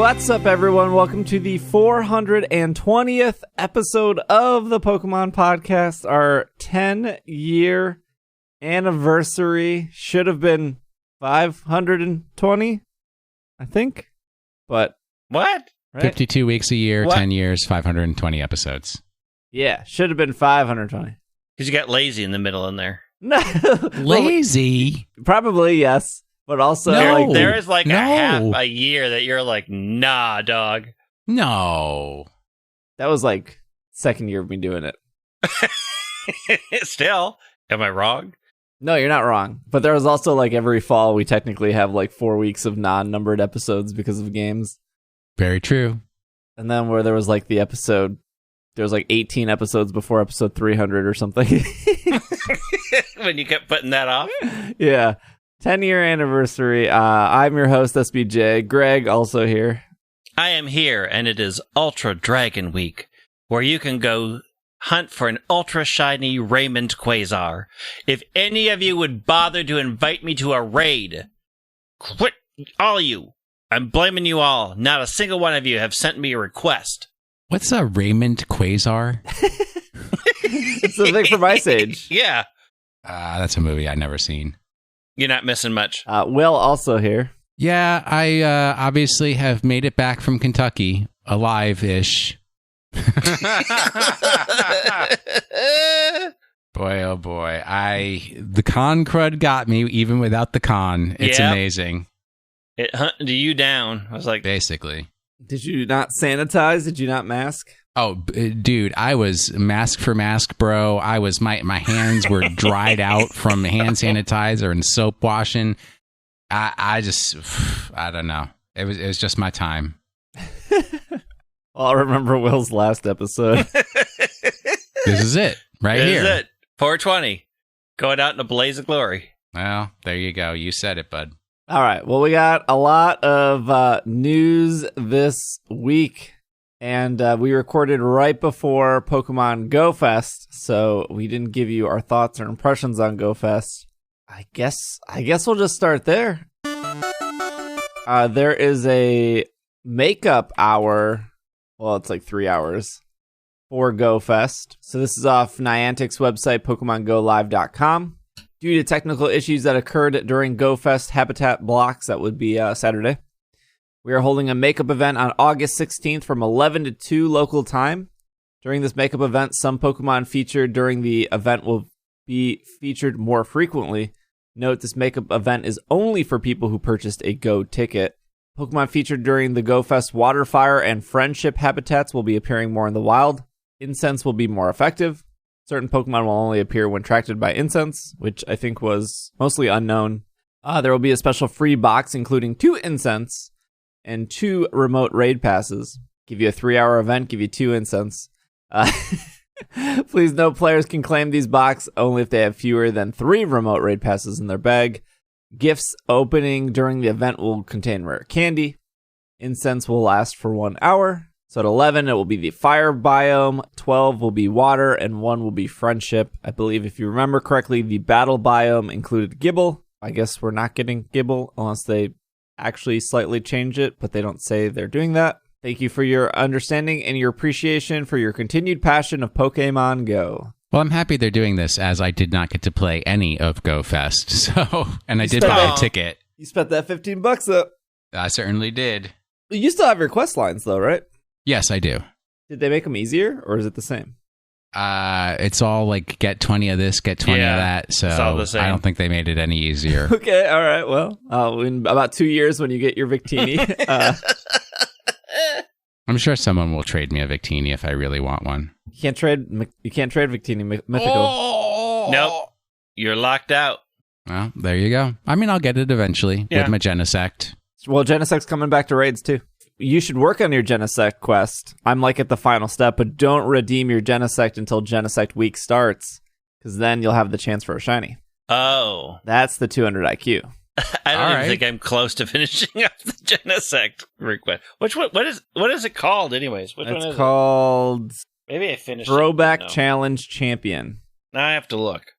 What's up, everyone? Welcome to the 420th episode of the Pokemon Podcast. Our 10-year anniversary should have been 520, I think. But what? Right? 52 weeks a year, What? 10 years, 520 episodes. Yeah, should have been 520. Because you got lazy in the middle in there. No, Lazy? Probably yes, but also No. There is like No. a half a year that you're like, nah, dog. No. that was like second year of me doing it. Still, am I wrong? No, you're not wrong. But there was also like every fall we technically have like 4 weeks of non-numbered episodes because of games. Very true. And then where there was like the episode, there was like 18 episodes before episode 300 or something. When you kept putting that off? Yeah. 10-year anniversary. I'm your host, SBJ. Greg also here. I am here, and it is Ultra Dragon Week, where you can go hunt for an ultra shiny Raymond Quasar. If any of you would bother to invite me to a raid, quit, all of you. I'm blaming you all. Not a single one of you have sent me a request. What's a Raymond Quasar? It's the thing from Ice Age. Yeah, That's a movie I've never seen. you're not missing much. Will also here. Yeah, I obviously have made it back from Kentucky, alive-ish. Boy, oh boy. The con crud got me even without the con. It's Yep. amazing. It hunted you down. I was like, Basically. Did you not sanitize? Did you not mask? Oh, dude, I was mask for mask, bro. I was my hands were dried out from hand sanitizer and soap washing. I don't know. It was just my time. Well, I remember Will's last episode. This is it, right this here. is it. 420. Going out in a blaze of glory. Well, there you go. You said it, bud. All right. Well, we got a lot of news this week, and we recorded right before Pokemon GO Fest, so we didn't give you our thoughts or impressions on GO Fest. I guess we'll just start there. There is a makeup hour. Well, it's like 3 hours for GO Fest. So this is off Niantic's website, PokemonGoLive.com. Due to technical issues that occurred during GO Fest habitat blocks, that would be Saturday, we are holding a makeup event on August 16th from 11 to 2 local time. During this makeup event, some Pokemon featured during the event will be featured more frequently. Note, this makeup event is only for people who purchased a GO ticket. Pokemon featured during the GO Fest Water, Fire, and Friendship habitats will be appearing more in the wild. Incense will be more effective. Certain Pokemon will only appear when attracted by incense, which I think was mostly unknown. There will be a special free box including 2 incense and 2 remote raid passes. Give you a 3-hour event, give you 2 incense. Please note, players can claim these boxes only if they have fewer than 3 remote raid passes in their bag. Gifts opening during the event will contain rare candy. Incense will last for 1 hour. So at 11, it will be the fire biome, 12 will be water, and 1 will be friendship. I believe, if you remember correctly, the battle biome included Gibble. I guess we're not getting Gibble unless they actually slightly change it, but they don't say they're doing that. Thank you for your understanding and your appreciation for your continued passion of Pokemon Go. Well, I'm happy they're doing this, as I did not get to play any of GO Fest. So, and I did buy a ticket. You spent that $15 up. I certainly did. You still have your quest lines, though, right? Yes, I do. Did they make them easier, or is it the same? It's all like get 20 of this, get 20 of that. So it's all the same. I don't think they made it any easier. Okay, all right. Well, in about 2 years when you get your Victini. I'm sure someone will trade me a Victini if I really want one. You can't trade Victini Mythical. Oh! Nope. You're locked out. Well, there you go. I mean, I'll get it eventually with my Genesect. Well, Genesect's coming back to raids too. You should work on your Genesect quest. I'm like at the final step, but don't redeem your Genesect until Genesect week starts, because then you'll have the chance for a shiny. Oh. That's the 200 IQ. I don't even think I'm close to finishing up the Genesect request. What is it called anyways? Which one is called it? Maybe I finished Throwback Challenge Champion. Now I have to look.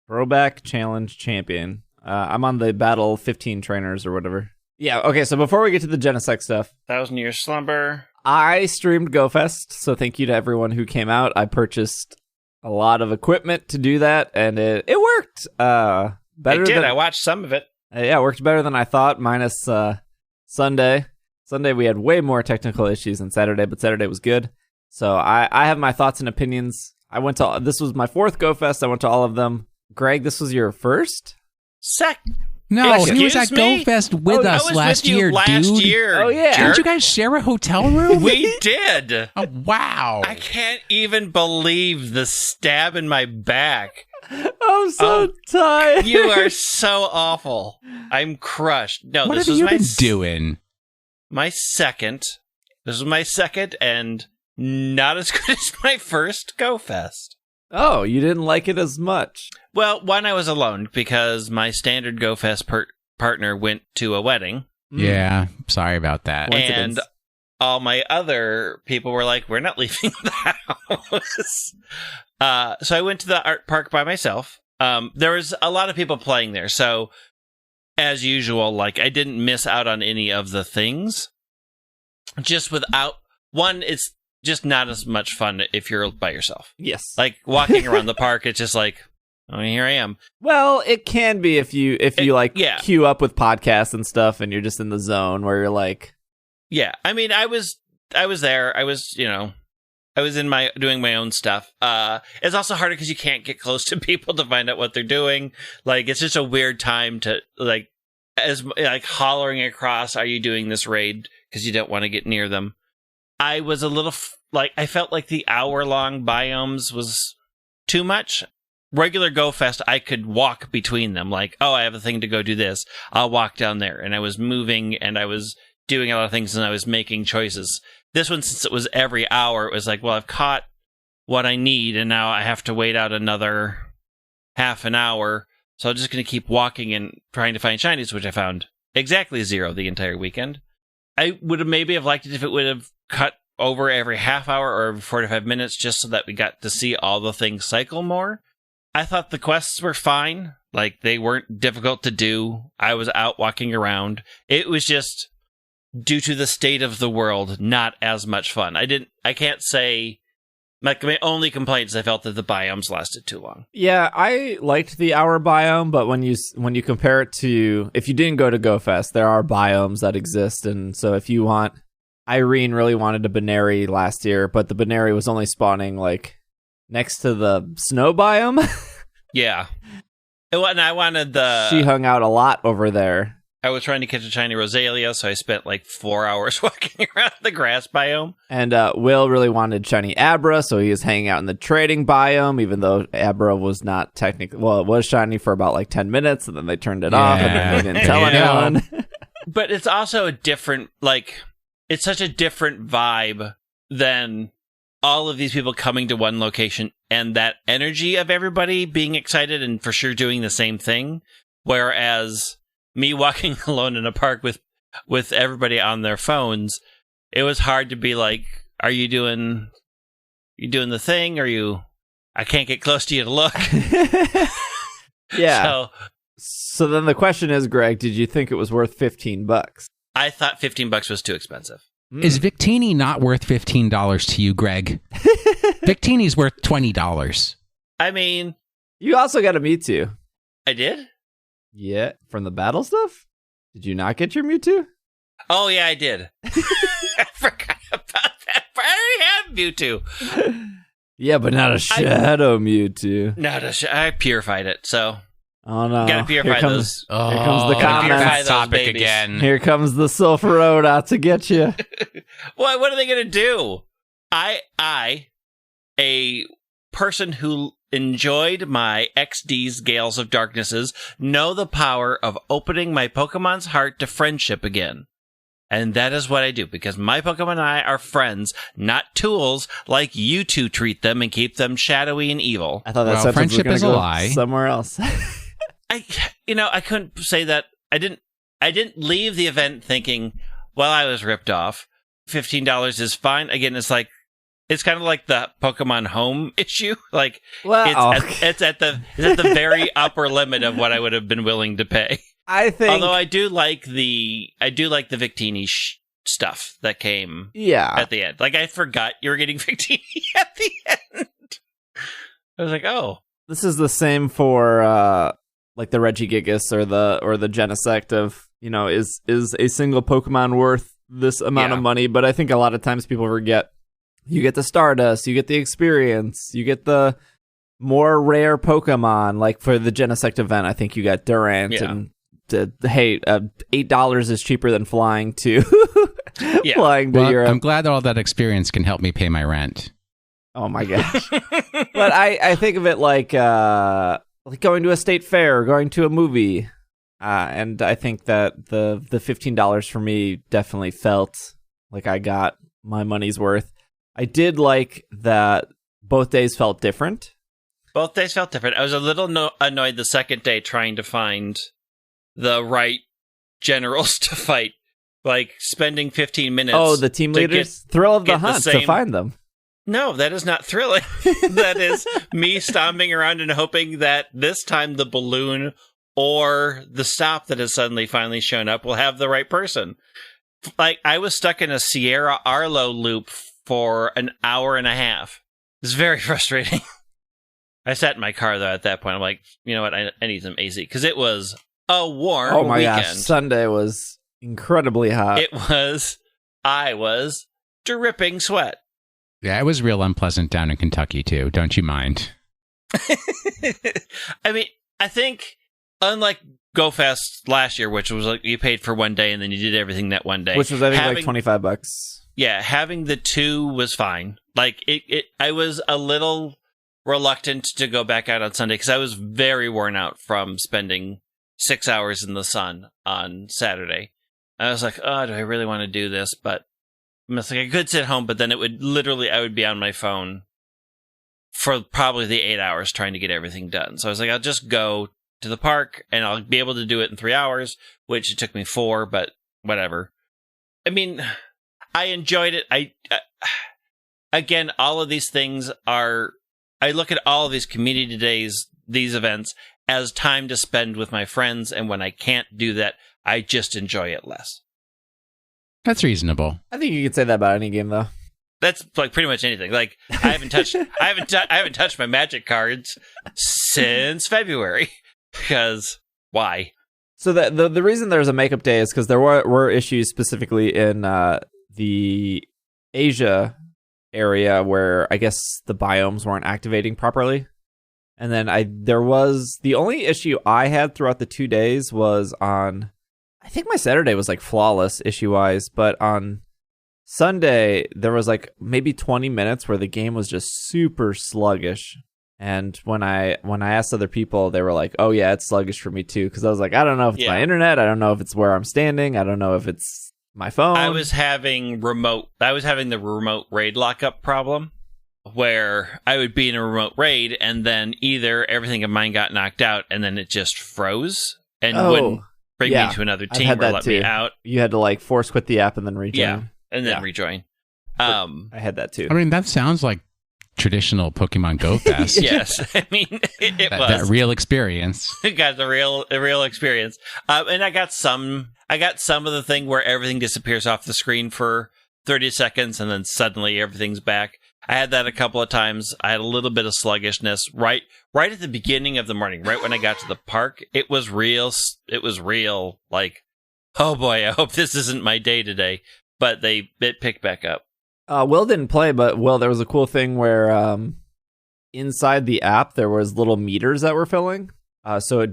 Throwback Challenge Champion. I'm on the Battle 15 trainers or whatever. Yeah, okay, so before we get to the Genesect stuff, 1,000-Year Slumber. I streamed Go Fest, so thank you to everyone who came out. I purchased a lot of equipment to do that, and it worked. Better. It did. Than, I watched some of it. Yeah, it worked better than I thought, minus Sunday. Sunday we had way more technical issues than Saturday, but Saturday was good. So I have my thoughts and opinions. This was my 4th Go Fest. I went to all of them. Greg, this was your first? No, he was Excuse at me? Go Fest with us I was last with you year, last dude. year. Oh, yeah. Didn't you guys share a hotel room? We did. Oh, wow. I can't even believe the stab in my back. I'm so tired. You are so awful. I'm crushed. No, What this have was you my been doing? my second. This was my second, and not as good as my first Go Fest. Oh, you didn't like it as much. Well, one, I was alone because my standard Go Fest partner went to a wedding. Yeah, sorry about that. Coincidence. And all my other people were like, we're not leaving the house. So I went to the art park by myself. There was a lot of people playing there. So as usual, like I didn't miss out on any of the things. Just without one, it's just not as much fun if you're by yourself. Yes. Like walking around the park, it's just like, oh, here I am. Well, it can be if you yeah. queue up with podcasts and stuff and you're just in the zone where you're like, Yeah, I mean, I was there. I was, I was doing my own stuff. It's also harder because you can't get close to people to find out what they're doing. Like, it's just a weird time to hollering across. Are you doing this raid? Because you don't want to get near them. I was a little I felt like the hour-long biomes was too much. Regular Go Fest, I could walk between them. Like, oh, I have a thing to go do this. I'll walk down there. And I was moving and I was doing a lot of things and I was making choices. This one, since it was every hour, it was like, well, I've caught what I need and now I have to wait out another half an hour. So I'm just going to keep walking and trying to find shinies, which I found exactly 0 the entire weekend. I would have maybe have liked it if it would have cut over every half hour or every 45 minutes just so that we got to see all the things cycle more. I thought the quests were fine. Like, they weren't difficult to do. I was out walking around. It was just, due to the state of the world, not as much fun. I can't say, like, my only complaint is I felt that the biomes lasted too long. yeah, I liked the hour biome, but when you compare it to, if you didn't go to Go Fest, there are biomes that exist. And so if you want, Irene really wanted a Baneri last year, but the Baneri was only spawning, like, next to the snow biome. Yeah. And I wanted She hung out a lot over there. I was trying to catch a shiny Rosalia, so I spent like 4 hours walking around the grass biome. And Will really wanted shiny Abra, so he was hanging out in the trading biome, even though Abra was not technically... Well, it was shiny for about like 10 minutes, and then they turned it off, and then they didn't tell anyone. But it's also a different... It's such a different vibe than all of these people coming to one location and that energy of everybody being excited and for sure doing the same thing. Whereas me walking alone in a park with everybody on their phones, it was hard to be like, are you doing the thing? I can't get close to you to look. Yeah. So then the question is, Greg, did you think it was worth $15? I thought $15 was too expensive. Is Victini not worth $15 to you, Greg? Victini's worth $20. I mean... You also got a Mewtwo. I did? Yeah, from the battle stuff? Did you not get your Mewtwo? Oh, yeah, I did. I forgot about that. I already have Mewtwo. Yeah, but not a Shadow Mewtwo. I purified it, so... Oh, no. Gotta purify those. Here comes the comments. Topic again. Here comes the Sulfurode out to get you. What are they going to do? I, a person who enjoyed my XD's Gales of Darknesses, know the power of opening my Pokemon's heart to friendship again. And that is what I do, because my Pokemon and I are friends, not tools like you two treat them and keep them shadowy and evil. I thought that sentence friendship was is a go lie. Somewhere else. I couldn't say that. I didn't leave the event thinking, well, I was ripped off. $15 is fine. Again, it's kind of like the Pokemon Home issue. Like, well, it's at the very upper limit of what I would have been willing to pay. I think. Although I do like the Victini stuff that came at the end. Like, I forgot you were getting Victini at the end. I was like, oh. This is the same for like the Regigigas or the Genesect of, is a single Pokemon worth this amount of money? But I think a lot of times people forget you get the Stardust, you get the experience, you get the more rare Pokemon. Like for the Genesect event, I think you got Durant and $8 is cheaper than flying to flying to Europe. I'm glad that all that experience can help me pay my rent. Oh my gosh. But I think of it like going to a state fair or going to a movie. And I think that the $15 for me definitely felt like I got my money's worth. I did like that both days felt different. Both days felt different. I was a little annoyed the second day trying to find the right generals to fight. Like spending 15 minutes. Oh, the team leaders? Thrill of the hunt to find them. No, that is not thrilling. That is me stomping around and hoping that this time the balloon or the stop that has suddenly finally shown up will have the right person. Like, I was stuck in a Sierra Arlo loop for an hour and a half. It's very frustrating. I sat in my car, though, at that point. I'm like, you know what? I need some AC. Because it was a warm weekend. Gosh, Sunday was incredibly hot. I was dripping sweat. Yeah, it was real unpleasant down in Kentucky, too. Don't you mind? I mean, I think, unlike Go Fest last year, which was like you paid for one day and then you did everything that one day. Which was, I think, like $25. Yeah, having the two was fine. Like, I was a little reluctant to go back out on Sunday because I was very worn out from spending 6 hours in the sun on Saturday. I was like, oh, do I really want to do this? But I could sit home, but then I would be on my phone for probably the 8 hours trying to get everything done. So I was like, I'll just go to the park and I'll be able to do it in 3 hours, which it took me 4, but whatever. I mean, I enjoyed it. Again, all of these things I look at all of these community days, these events, as time to spend with my friends. And when I can't do that, I just enjoy it less. That's reasonable. I think you could say that about any game, though. That's like pretty much anything. Like I haven't touched my Magic cards since February because why? So the reason there's a makeup day is because there were issues specifically in the Asia area where I guess the biomes weren't activating properly, and then the only issue I had throughout the 2 days was on. I think my Saturday was like flawless issue-wise, but on Sunday, there was like maybe 20 minutes where the game was just super sluggish. And when I asked other people, they were like, oh yeah, it's sluggish for me too. Because I was like, I don't know if it's my internet. I don't know if it's where I'm standing. I don't know if it's my phone. I was having the remote raid lockup problem where I would be in a remote raid and then either everything of mine got knocked out and then it just froze and wouldn't bring me to another team or let me out. You had to like force quit the app and then rejoin. Yeah, and then rejoin. I had that too. I mean, that sounds like traditional Pokemon Go Fest. Yes, I mean it was that real experience. It got the real experience, and I got some of the thing where everything disappears off the screen for 30 seconds and then suddenly everything's back. I had that a couple of times. I had a little bit of sluggishness right at the beginning of the morning, right when I got to the park. It was real. Like, oh boy, I hope this isn't my day today. But it picked back up. Will didn't play, but Will, there was a cool thing where inside the app there was little meters that were filling. So it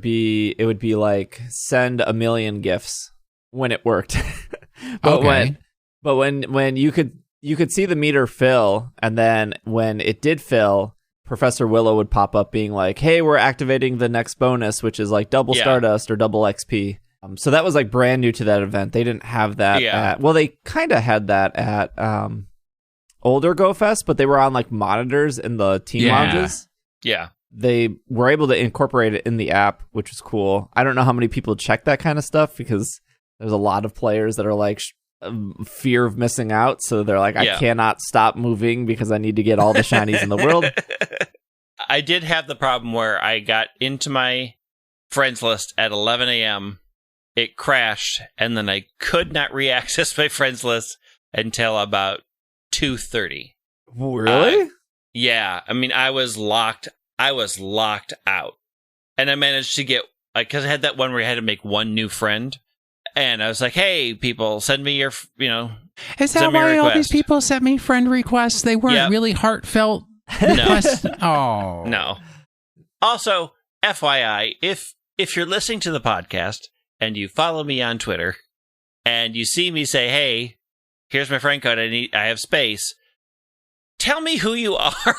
would be like send 1 million gifts when it worked. But when you could see the meter fill, and then when it did fill, Professor Willow would pop up being like, hey, we're activating the next bonus, which is like double Stardust or double XP. So that was like brand new to that event. They didn't have that they kind of had that at older Go Fest, but they were on like monitors in the team lounges. Yeah. They were able to incorporate it in the app, which was cool. I don't know how many people check that kind of stuff because there's a lot of players that are like fear of missing out. So they're like, I cannot stop moving because I need to get all the shinies in the world. I did have the problem where I got into my friends list at 11 a.m. it crashed, and then I could not re-access my friends list until about 2:30. Really? Yeah. I mean, I was locked out. And I managed to get, because I had that one where I had to make one new friend. And I was like, hey, people, send me your, Is that why all these people sent me friend requests? They weren't really heartfelt requests? Oh. No. Also, FYI, if you're listening to the podcast and you follow me on Twitter and you see me say, hey, here's my friend code, I have space, tell me who you are.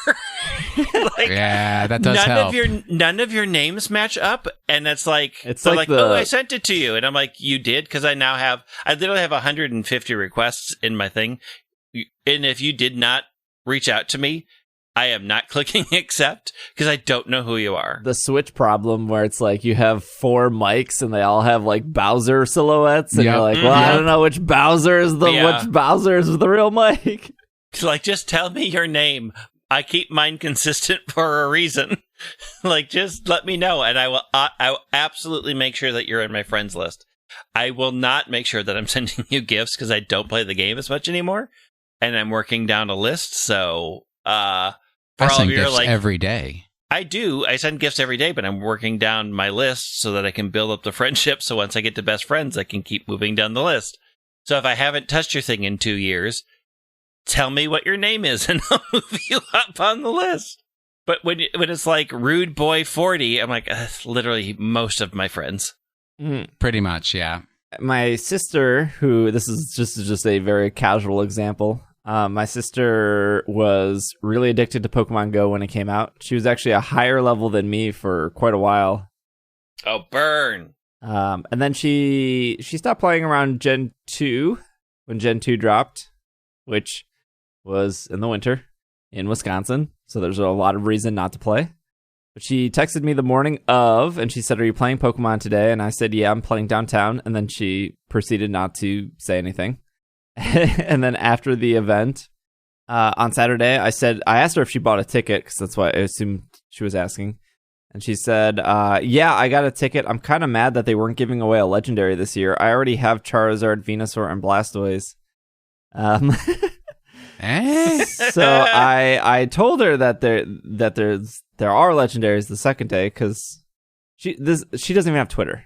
Yeah, that does help. None of your names match up, and it's like, oh, I sent it to you, and I'm like, you did? Because I literally have 150 requests in my thing, and if you did not reach out to me, I am not clicking accept because I don't know who you are. The Switch problem where it's like you have 4 mics and they all have like Bowser silhouettes, and you're like, well, I don't know which Bowser is which Bowser is the real mic. Like, just tell me your name. I keep mine consistent for a reason. Like, just let me know, and I will absolutely make sure that you're in my friends list. I will not make sure that I'm sending you gifts because I don't play the game as much anymore, and I'm working down a list. So, I send gifts every day. I do. I send gifts every day, but I'm working down my list so that I can build up the friendship. So once I get to best friends, I can keep moving down the list. So if I haven't touched your thing in 2 years, tell me what your name is and I'll move you up on the list. But when it's like Rude Boy 40, I'm like, that's literally most of my friends. Pretty much, yeah. My sister, this is just a very casual example. My sister was really addicted to Pokemon Go when it came out. She was actually a higher level than me for quite a while. Oh, burn. And then she stopped playing around Gen 2 when Gen 2 dropped, which was in the winter in Wisconsin. So there's a lot of reason not to play. But she texted me the morning of, and she said, are you playing Pokemon today? And I said, yeah, I'm playing downtown. And then she proceeded not to say anything. And then after the event on Saturday, I asked her if she bought a ticket, because that's what I assumed she was asking. And she said, yeah, I got a ticket. I'm kind of mad that they weren't giving away a legendary this year. I already have Charizard, Venusaur, and Blastoise. So I told her that there are legendaries the second day, because she doesn't even have Twitter.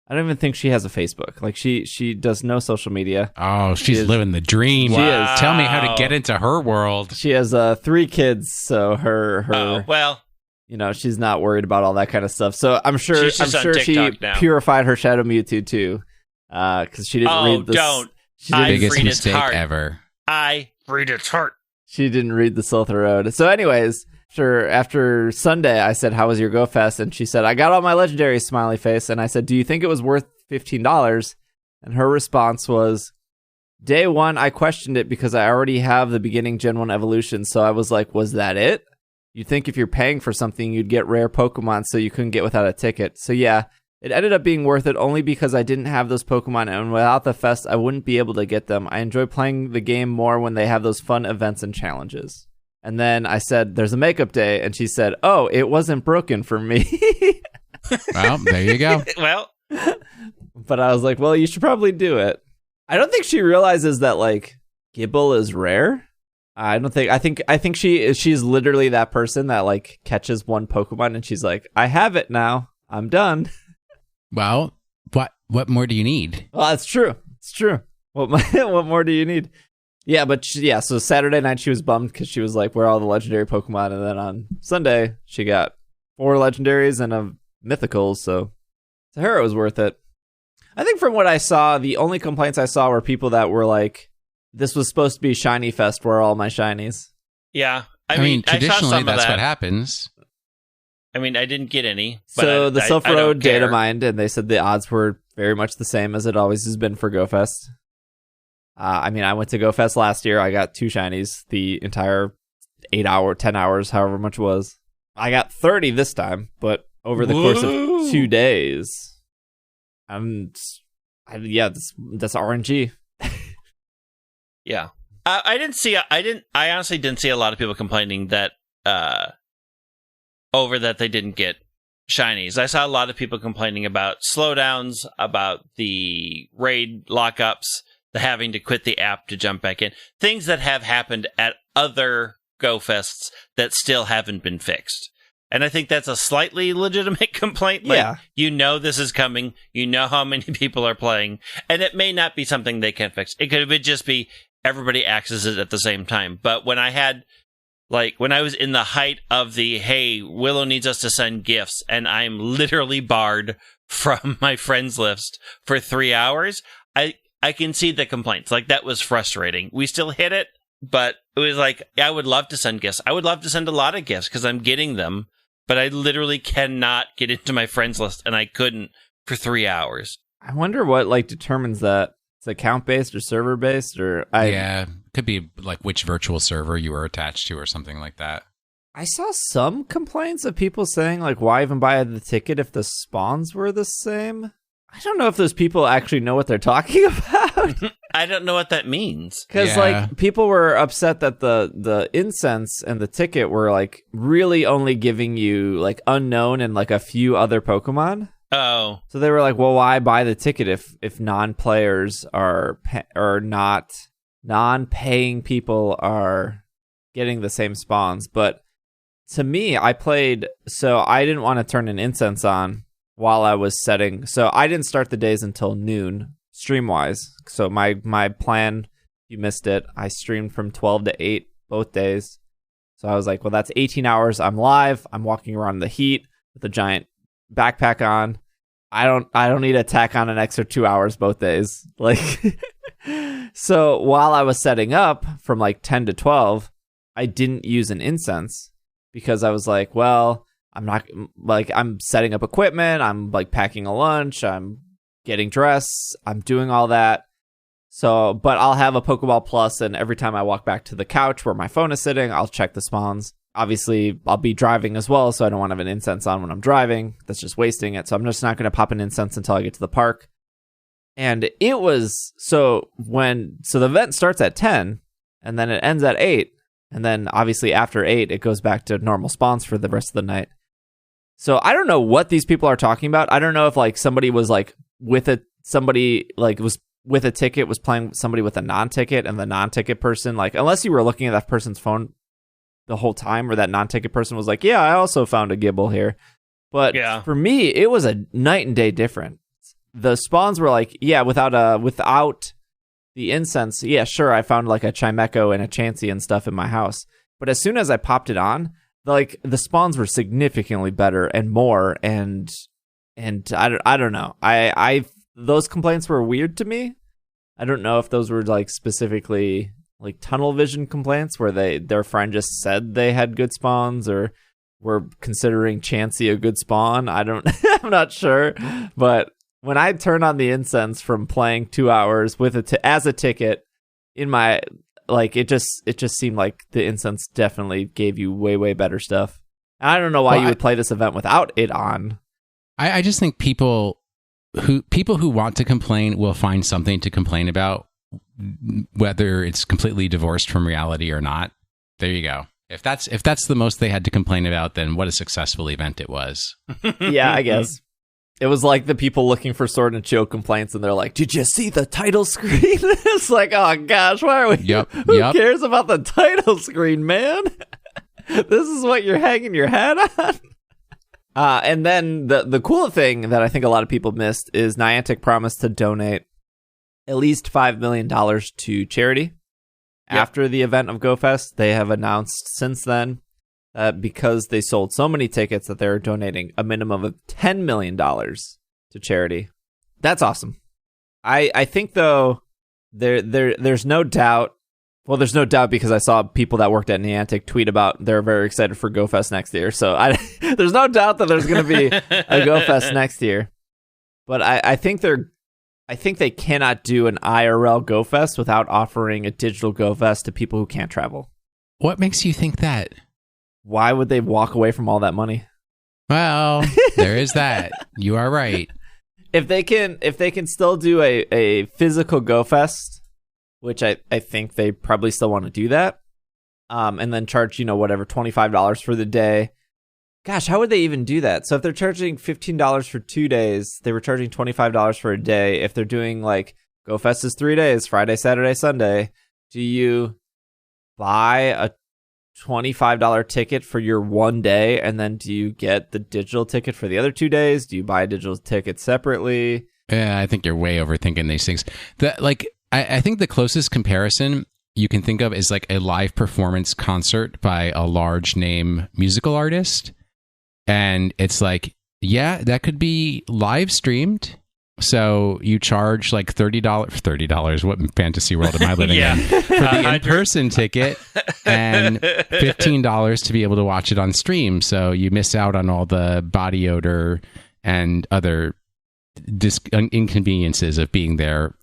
I don't even think she has a Facebook. Like, she does no social media. Oh, she's living the dream. She is. Tell me how to get into her world. She has 3 kids, so her she's not worried about all that kind of stuff. So I'm sure she purified her Shadow Mewtwo too, because she didn't read the biggest mistake ever. I read its heart. She didn't read the Siltha Road. So anyways, after Sunday, I said, how was your Go Fest? And she said, I got all my legendaries, smiley face. And I said, do you think it was worth $15? And her response was, day one, I questioned it because I already have the beginning Gen 1 evolution. So I was like, was that it? You'd think if you're paying for something, you'd get rare Pokemon so you couldn't get without a ticket. So yeah, it ended up being worth it only because I didn't have those Pokemon, and without the fest, I wouldn't be able to get them. I enjoy playing the game more when they have those fun events and challenges. And then I said, there's a makeup day, and she said, oh, it wasn't broken for me. Well, there you go. Well, but I was like, well, you should probably do it. I don't think she realizes that, like, Gible is rare. I think she's literally that person that, like, catches one Pokemon and she's like, I have it now. I'm done. Well, what more do you need? Well, that's true. It's true. What more do you need? Yeah, but so Saturday night she was bummed because she was like, where are all the legendary Pokemon? And then on Sunday, she got 4 legendaries and a mythical, so to her it was worth it. I think from what I saw, the only complaints I saw were people that were like, this was supposed to be Shiny Fest, where are all my shinies? Yeah. I mean traditionally that's what happens. I mean, I didn't get any. So the Silph Road data mined, and they said the odds were very much the same as it always has been for Go Fest. I mean, I went to Go Fest last year. I got 2 shinies the entire 10 hours, however much it was. I got 30 this time, but over the course of 2 days, that's RNG. Yeah. I honestly didn't see a lot of people complaining that, over that they didn't get shinies. I saw a lot of people complaining about slowdowns, about the raid lockups, the having to quit the app to jump back in. Things that have happened at other Go Fests that still haven't been fixed. And I think that's a slightly legitimate complaint. Like, Yeah. you know this is coming. You know how many people are playing. And it may not be something they can fix. It could just be everybody accesses it at the same time. But when when I was in the height of the, hey, Willow needs us to send gifts, and I'm literally barred from my friends list for 3 hours, I can see the complaints. Like, that was frustrating. We still hit it, but it was like, I would love to send gifts. I would love to send a lot of gifts because I'm getting them. But I literally cannot get into my friends list, and I couldn't for 3 hours. I wonder what determines that. It's account based or server based, or yeah, could be like which virtual server you were attached to or something like that. I saw some complaints of people saying like, why even buy the ticket if the spawns were the same? I don't know if those people actually know what they're talking about. I don't know what that means. Because like people were upset that the incense and the ticket were like really only giving you like unknown and like a few other Pokemon. Oh, so they were like, well, why buy the ticket if non-players are not non-paying people are getting the same spawns? But to me, I played, so I didn't want to turn an incense on while I was setting. So I didn't start the days until noon, stream-wise. So my plan, if you missed it, I streamed from 12 to 8 both days. So I was like, well, that's 18 hours. I'm live. I'm walking around in the heat with a giant backpack on. I don't need to tack on an extra 2 hours both days. Like, so while I was setting up from like 10 to 12, I didn't use an incense because I was like, well, I'm setting up equipment. I'm like packing a lunch. I'm getting dressed. I'm doing all that. So, but I'll have a Pokeball Plus, and every time I walk back to the couch where my phone is sitting, I'll check the spawns. Obviously, I'll be driving as well, so I don't want to have an incense on when I'm driving. That's just wasting it. So I'm just not going to pop an incense until I get to the park. And it was, so the event starts at 10, and then it ends at 8. And then obviously after 8, it goes back to normal spawns for the rest of the night. So I don't know what these people are talking about. I don't know if like somebody was like was with a ticket, was playing somebody with a non-ticket, and the non-ticket person, like, unless you were looking at that person's phone the whole time, or that non-ticket person was like, yeah, I also found a Gibble here. But for me, it was a night and day difference. The spawns were like, yeah, without the incense, yeah, sure, I found like a Chimecho and a Chansey and stuff in my house. But as soon as I popped it on, like, the spawns were significantly better and more, and I don't know. I those complaints were weird to me. I don't know if those were like specifically like tunnel vision complaints where their friend just said they had good spawns, or were considering Chansey a good spawn. I'm not sure. But when I turned on the incense from playing 2 hours with as a ticket in my, like, it just seemed like the incense definitely gave you way, way better stuff. And I don't know why you would play this event without it on. I just think people who want to complain will find something to complain about, whether it's completely divorced from reality or not. There you go. If that's the most they had to complain about, then what a successful event it was. Yeah, I guess. It was like the people looking for Sword and Shield complaints, and they're like, did you see the title screen? It's like, oh gosh, why are we? Who cares about the title screen, man? This is what you're hanging your hat on? And then the cool thing that I think a lot of people missed is Niantic promised to donate at least $5 million to charity after the event of Go Fest. They have announced since then that because they sold so many tickets that they're donating a minimum of $10 million to charity. That's awesome. I think, though, there's no doubt. Well, there's no doubt because I saw people that worked at Niantic tweet about they're very excited for Go Fest next year. So there's no doubt that there's going to be a Go Fest next year. But I think they cannot do an IRL Go Fest without offering a digital Go Fest to people who can't travel. What makes you think that? Why would they walk away from all that money? Well, there is that. You are right. If they can still do a physical Go Fest, which I think they probably still want to do that, and then charge, whatever, $25 for the day, Gosh, how would they even do that? So if they're charging $15 for 2 days, they were charging $25 for a day. If they're doing like Go Fest is 3 days, Friday, Saturday, Sunday, do you buy a $25 ticket for your 1 day, and then do you get the digital ticket for the other 2 days? Do you buy a digital ticket separately? Yeah, I think you're way overthinking these things. I think the closest comparison you can think of is like a live performance concert by a large name musical artist. And it's like, yeah, that could be live streamed. So you charge like $30. What fantasy world am I living in? For the in-person ticket, and $15 to be able to watch it on stream. So you miss out on all the body odor and other inconveniences of being there,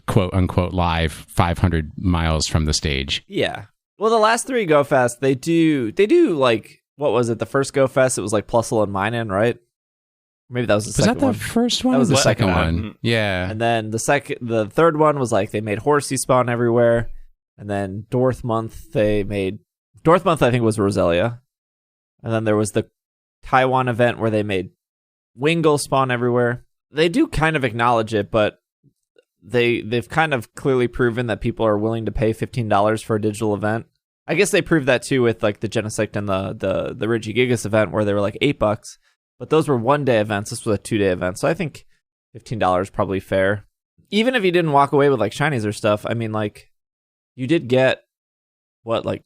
quote unquote, live 500 miles from the stage. Yeah. Well, the last 3 Go Fest, they do like, what was it? The first Go Fest, it was like Plusle and Minun, right? Maybe that was the second one. Was that the first one? That was the second one. Yeah. And then the third one was like they made Horsey spawn everywhere. And then Dorthmonth, I think was Roselia. And then there was the Taiwan event where they made Wingull spawn everywhere. They do kind of acknowledge it, but they've kind of clearly proven that people are willing to pay $15 for a digital event. I guess they proved that too with like the Genesect and the Regigigas event where they were like $8, but those were 1 day events. This was a 2 day event, so I think $15 is probably fair. Even if you didn't walk away with like shinies or stuff, I mean, like you did get like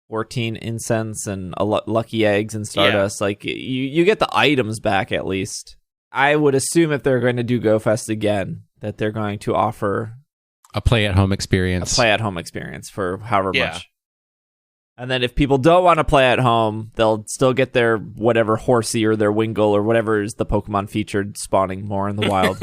14 incense and lucky eggs and Stardust. Yeah. Like you get the items back at least. I would assume if they're going to do Go Fest again, that they're going to offer a play-at-home experience. For however much. And then if people don't want to play at home, they'll still get their whatever Horsey or their Wingull or whatever is the Pokemon featured spawning more in the wild.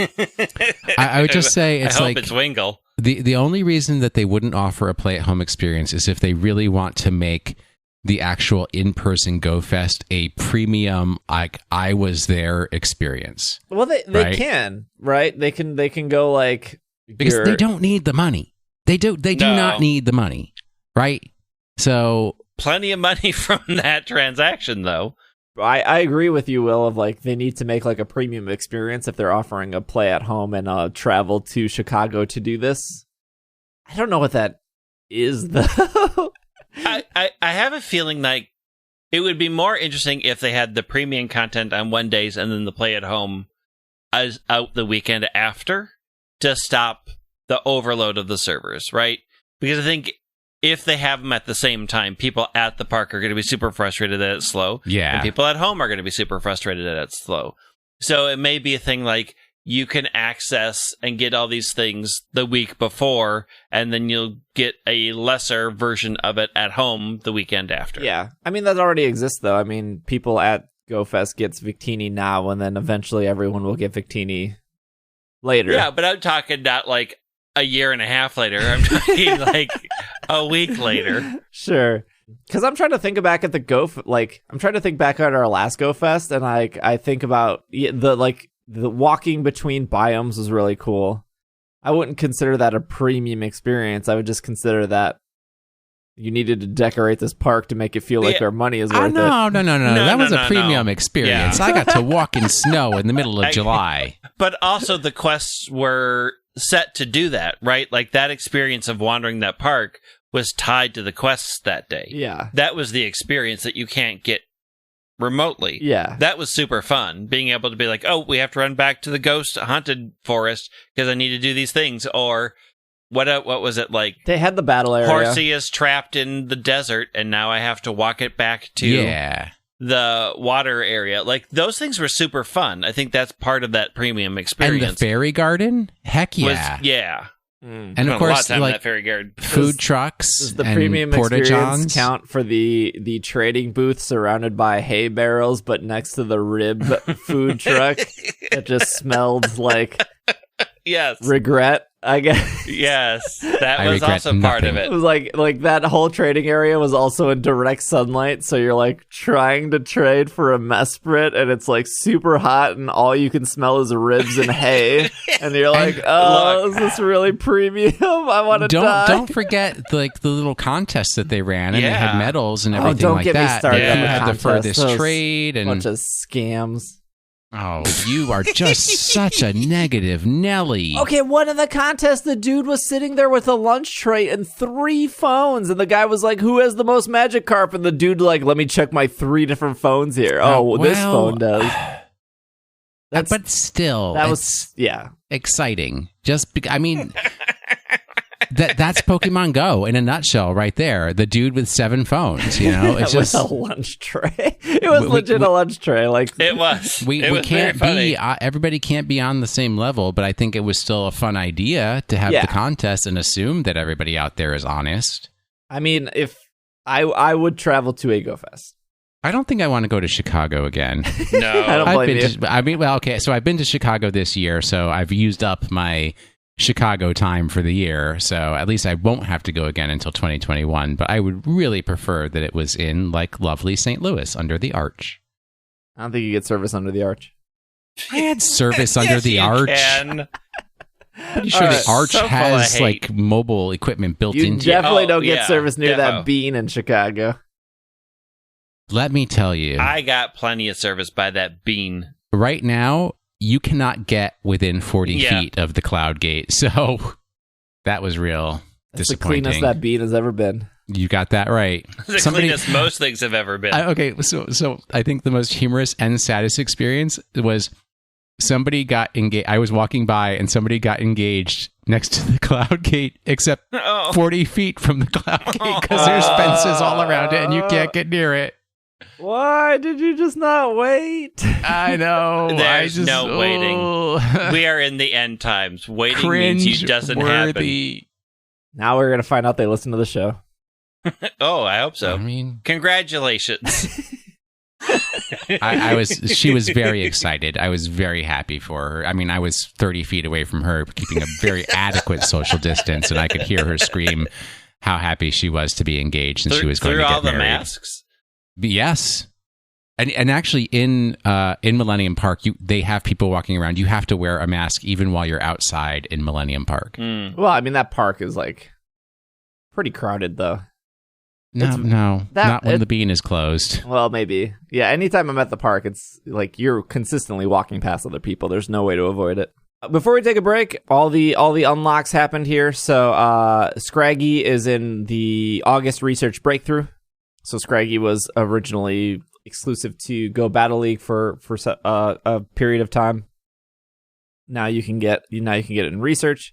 I would just say it's it's Wingull. The only reason that they wouldn't offer a play-at-home experience is if they really want to make the actual in-person Go Fest a premium, like I was there experience. Well, they can, right? They can go like because they don't need the money. They do not need the money, right? So plenty of money from that transaction, though. I agree with you, Will, of like they need to make like a premium experience if they're offering a play at home and travel to Chicago to do this. I don't know what that is, though. I have a feeling like it would be more interesting if they had the premium content on 1 days and then the play at home as out the weekend after to stop the overload of the servers, right? Because I think if they have them at the same time, people at the park are going to be super frustrated that it's slow. Yeah. And people at home are going to be super frustrated that it's slow. So it may be a thing like you can access and get all these things the week before, and then you'll get a lesser version of it at home the weekend after. Yeah. I mean, that already exists, though. I mean, people at Go Fest gets Victini now, and then eventually everyone will get Victini later. Yeah, but I'm talking not like a year and a half later. I'm talking like a week later. Sure. Because I'm trying to think back at I'm trying to think back at our last Go Fest, and I think about the walking between biomes was really cool. I wouldn't consider that a premium experience. I would just consider that you needed to decorate this park to make it feel like our money is worth it. No. That was a premium experience. Yeah. I got to walk in snow in the middle of July. But also the quests were set to do that, right? Like that experience of wandering that park was tied to the quests that day. Yeah. That was the experience that you can't get remotely. Yeah. That was super fun. Being able to be like, oh, we have to run back to the ghost haunted forest because I need to do these things. Or what was it like? They had the battle area. Horsey is trapped in the desert and now I have to walk it back to the water area. Like those things were super fun. I think that's part of that premium experience. And the fairy garden? Heck yeah. And of course, like that fairy garden. Food trucks does the and premium porta-johns experience count for the trading booth surrounded by hay barrels, but next to the rib food truck that just smelled like yes regret? I guess. Yes, that I was regret also part of nothing. It it. was like that whole trading area was also in direct sunlight, so you're like trying to trade for a Mesprit, and it's like super hot, and all you can smell is ribs and hay, and you're like, oh, Look. is this really premium? I want to die. Don't forget like the little contests that they ran, and they had Yeah. medals and Oh, everything don't like get me that. started on Who the had the contest. furthest Those trade and bunch of scams. oh, you are just such a negative Nelly. Okay, one of the contests, the dude was sitting there with a lunch tray and 3 phones, and the guy was like, "Who has the most Magikarp?" And the dude like, "Let me check my 3 different phones here." Oh, this well, phone does. That's but still, that it's was yeah. exciting. I mean, that's Pokemon Go in a nutshell, right there. The dude with 7 phones. You know, it's With just a lunch tray. It was We- legit a lunch tray. Like It was. we It was can't very be everybody can't be on the same level. But I think it was still a fun idea to have Yeah. the contest and assume that everybody out there is honest. I mean, if I would travel to a Go Fest. I don't think I want to go to Chicago again. funny. No. I don't I've blame been you. to, I mean, well, okay, so I've been to Chicago this year, so I've used up my Chicago time for the year, so at least I won't have to go again until 2021, but I would really prefer that it was in, like, lovely St. Louis, under the arch. I don't think you get service under the arch. I had service under Yes, the you arch. can. Pretty sure Alright, the arch so full of has, hate. like, mobile equipment built You into it. definitely Oh, don't get yeah, service near defo. that bean in Chicago. Let me tell you, I got plenty of service by that bean. right now, you cannot get within 40 Yeah. feet of the Cloud Gate, so that was real That's the disappointing. cleanest that bean has ever been. You got that right. The cleanest most things have ever been. Okay, so I think the most humorous and saddest experience was somebody got engaged. I was walking by and somebody got engaged next to the Cloud Gate, except Oh. 40 feet from the Cloud Gate because there's fences all around it and you can't get near it. Why did you just not wait? I know. There's no waiting. waiting. We are in the end times. Waiting Cringe means you doesn't happen. worthy. Now we're gonna find out they listen to the show. Oh, I hope so. I mean, Congratulations. she was very excited. I was very happy for her. I mean, I was 30 feet away from her, keeping a very adequate social distance, and I could hear her scream how happy she was to be engaged and she was going through to get all the married. masks. Yes. And actually in Millennium Park, they have people walking around. You have to wear a mask even while you're outside in Millennium Park. Mm. Well, I mean that park is like pretty crowded though. No, not when the bean is closed. Well, maybe. Yeah, anytime I'm at the park, it's like you're consistently walking past other people. There's no way to avoid it. Before we take a break, all the unlocks happened here. So Scraggy is in the August Research Breakthrough. So Scraggy was originally exclusive to Go Battle League for a period of time. Now you can get it in Research.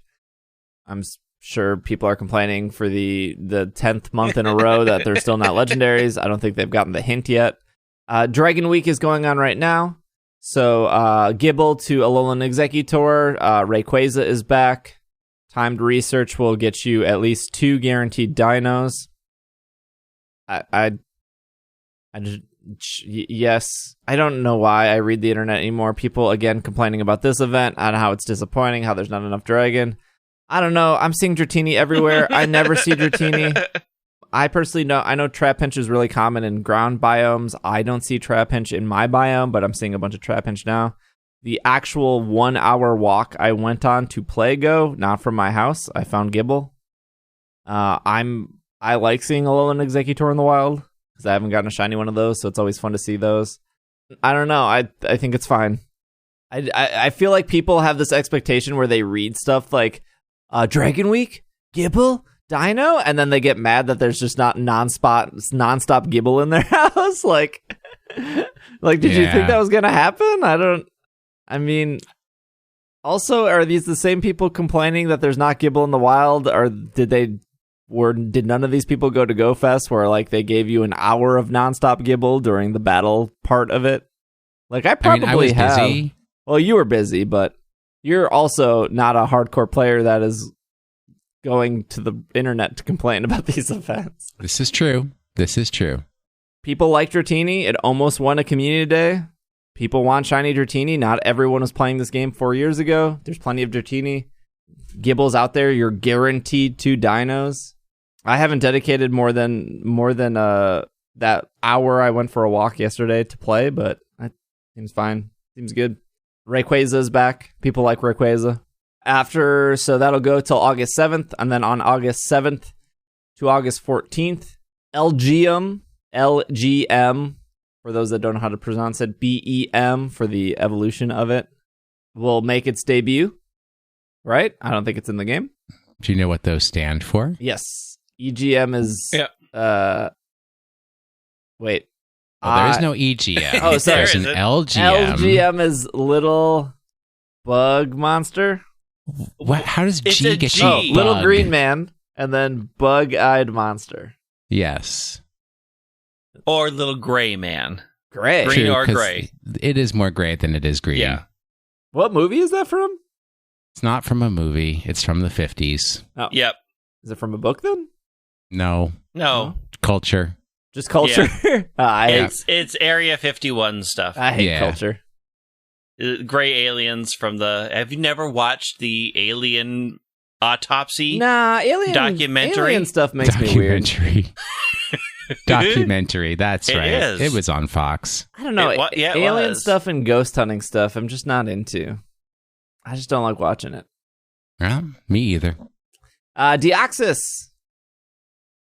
I'm sure people are complaining for the 10th month in a row that they're still not legendaries. I don't think they've gotten the hint yet. Dragon Week is going on right now. So Gibble to Alolan Executor. Rayquaza is back. Timed Research will get you at least 2 guaranteed dinos. Yes. I don't know why I read the internet anymore. People, again, complaining about this event and how it's disappointing, how there's not enough dragon. I don't know. I'm seeing Dratini everywhere. I never see Dratini. I personally know. I know Trapinch is really common in ground biomes. I don't see Trapinch in my biome, but I'm seeing a bunch of Trapinch now. The actual 1 hour walk I went on to play Go, not from my house, I found Gibble. I like seeing Alolan Executor in the wild because I haven't gotten a shiny one of those, so it's always fun to see those. I don't know. I think it's fine. I feel like people have this expectation where they read stuff like Dragon Week, Gibble, Dino, and then they get mad that there's just not nonstop Gibble in their house. Like did you think that was gonna happen? I mean, also, are these the same people complaining that there's not Gibble in the wild, or did none of these people go to Go Fest where like they gave you an hour of nonstop Gibble during the battle part of it? Like I was have. busy. Well, you were busy, but you're also not a hardcore player that is going to the internet to complain about these events. This is true. People like Dratini. It almost won a community day. People want shiny Dratini. Not everyone was playing this game 4 years ago. There's plenty of Dratini. Gibble's out there. You're guaranteed 2 dinos. I haven't dedicated more than that hour I went for a walk yesterday to play, but that seems fine. Seems good. Rayquaza's back. People like Rayquaza. So that'll go till August 7th, and then on August 7th to August 14th, LGM, for those that don't know how to pronounce it, BEM for the evolution of it, will make its debut. Right? I don't think it's in the game. Do you know what those stand for? Yes. EGM is... Yeah. Wait. There is no EGM. Oh, sorry. There's an LGM. LGM is Little Bug Monster. What? How does It's G a get G. you? Oh, Bug? Little Green Man, and then Bug-Eyed Monster. Yes. Or Little Gray Man. Great. Green True, or 'cause gray. It is more gray than it is green. Yeah. What movie is that from? It's not from a movie. It's from the 50s. Oh. Yep. Is it from a book then? No. No. Culture. Just culture? It's Area 51 stuff. I hate Yeah. culture. Gray aliens from the... Have you never watched the Alien Autopsy? Nah, Documentary? Alien stuff makes me weird. Documentary. That's It right. is. It was on Fox. I don't know. It Alien was. stuff and ghost hunting stuff, I'm just not into. I just don't like watching it. Well, me either. Deoxys.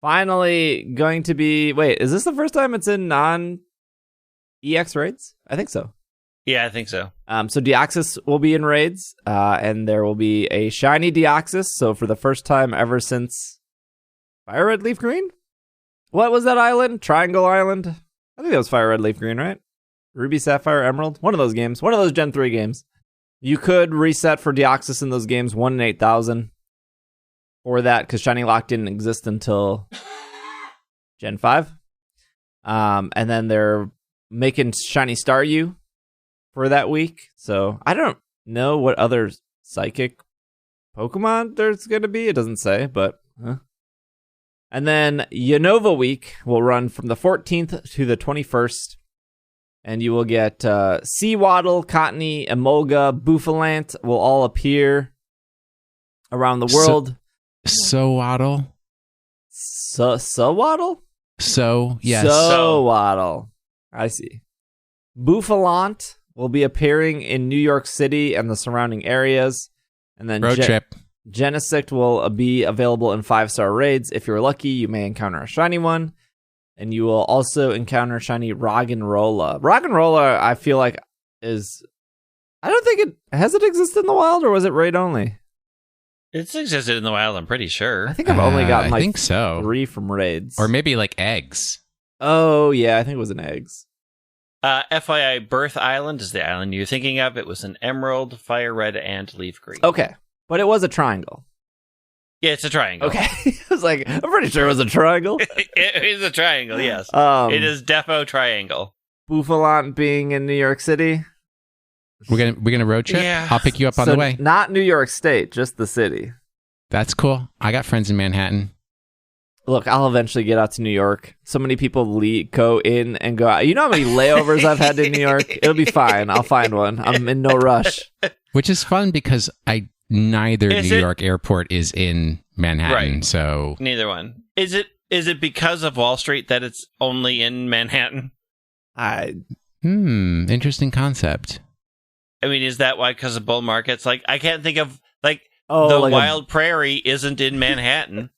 Finally going to be... Wait, is this the first time it's in non-EX raids? I think so. Yeah, I think so. So Deoxys will be in raids, and there will be a shiny Deoxys. So for the first time ever since Fire Red Leaf Green? What was that island? Triangle Island? I think that was Fire Red Leaf Green, right? Ruby, Sapphire, Emerald? One of those games. One of those Gen 3 games. You could reset for Deoxys in those games, 1 in 8,000. For that, because Shiny Lock didn't exist until Gen 5. And then they're making Shiny Staryu for that week. So I don't know what other psychic Pokemon there's going to be. It doesn't say, but... And then Unova Week will run from the 14th to the 21st. And you will get Seawaddle, Cottony, Emolga, Bouffalant will all appear around the world. Sowaddle? Sowaddle? So, yes. Sowaddle. I see. Bouffalant will be appearing in New York City and the surrounding areas. And then Road trip. Genesect will be available in 5-star raids. If you're lucky, you may encounter a shiny one. And you will also encounter shiny Roggenrola. Roggenrola, I feel like, is... I don't think it... Has it existed in the wild, or was it raid only? It's existed in the wild, I'm pretty sure. I think I've only gotten, I think so. 3 from raids. Or maybe like eggs. Oh, yeah, I think it was in eggs. FYI, Birth Island is the island you're thinking of. It was an emerald, fire red, and leaf green. Okay, but it was a triangle. Yeah, it's a triangle. Okay. I was like, I'm pretty sure it was a triangle. It is a triangle, yes. It is defo triangle. Bouffalant being in New York City. We're gonna road trip? Yeah. I'll pick you up on the way. Not New York State, just the city. That's cool. I got friends in Manhattan. Look, I'll eventually get out to New York. So many people go in and go out. You know how many layovers I've had in New York? It'll be fine. I'll find one. I'm in no rush. Which is fun because neither Is New it- York airport is in Manhattan. Right. So Neither one. Is it because of Wall Street that it's only in Manhattan? interesting concept. I mean, is that why? Because of bull markets? Like, I can't think of, the like wild prairie isn't in Manhattan.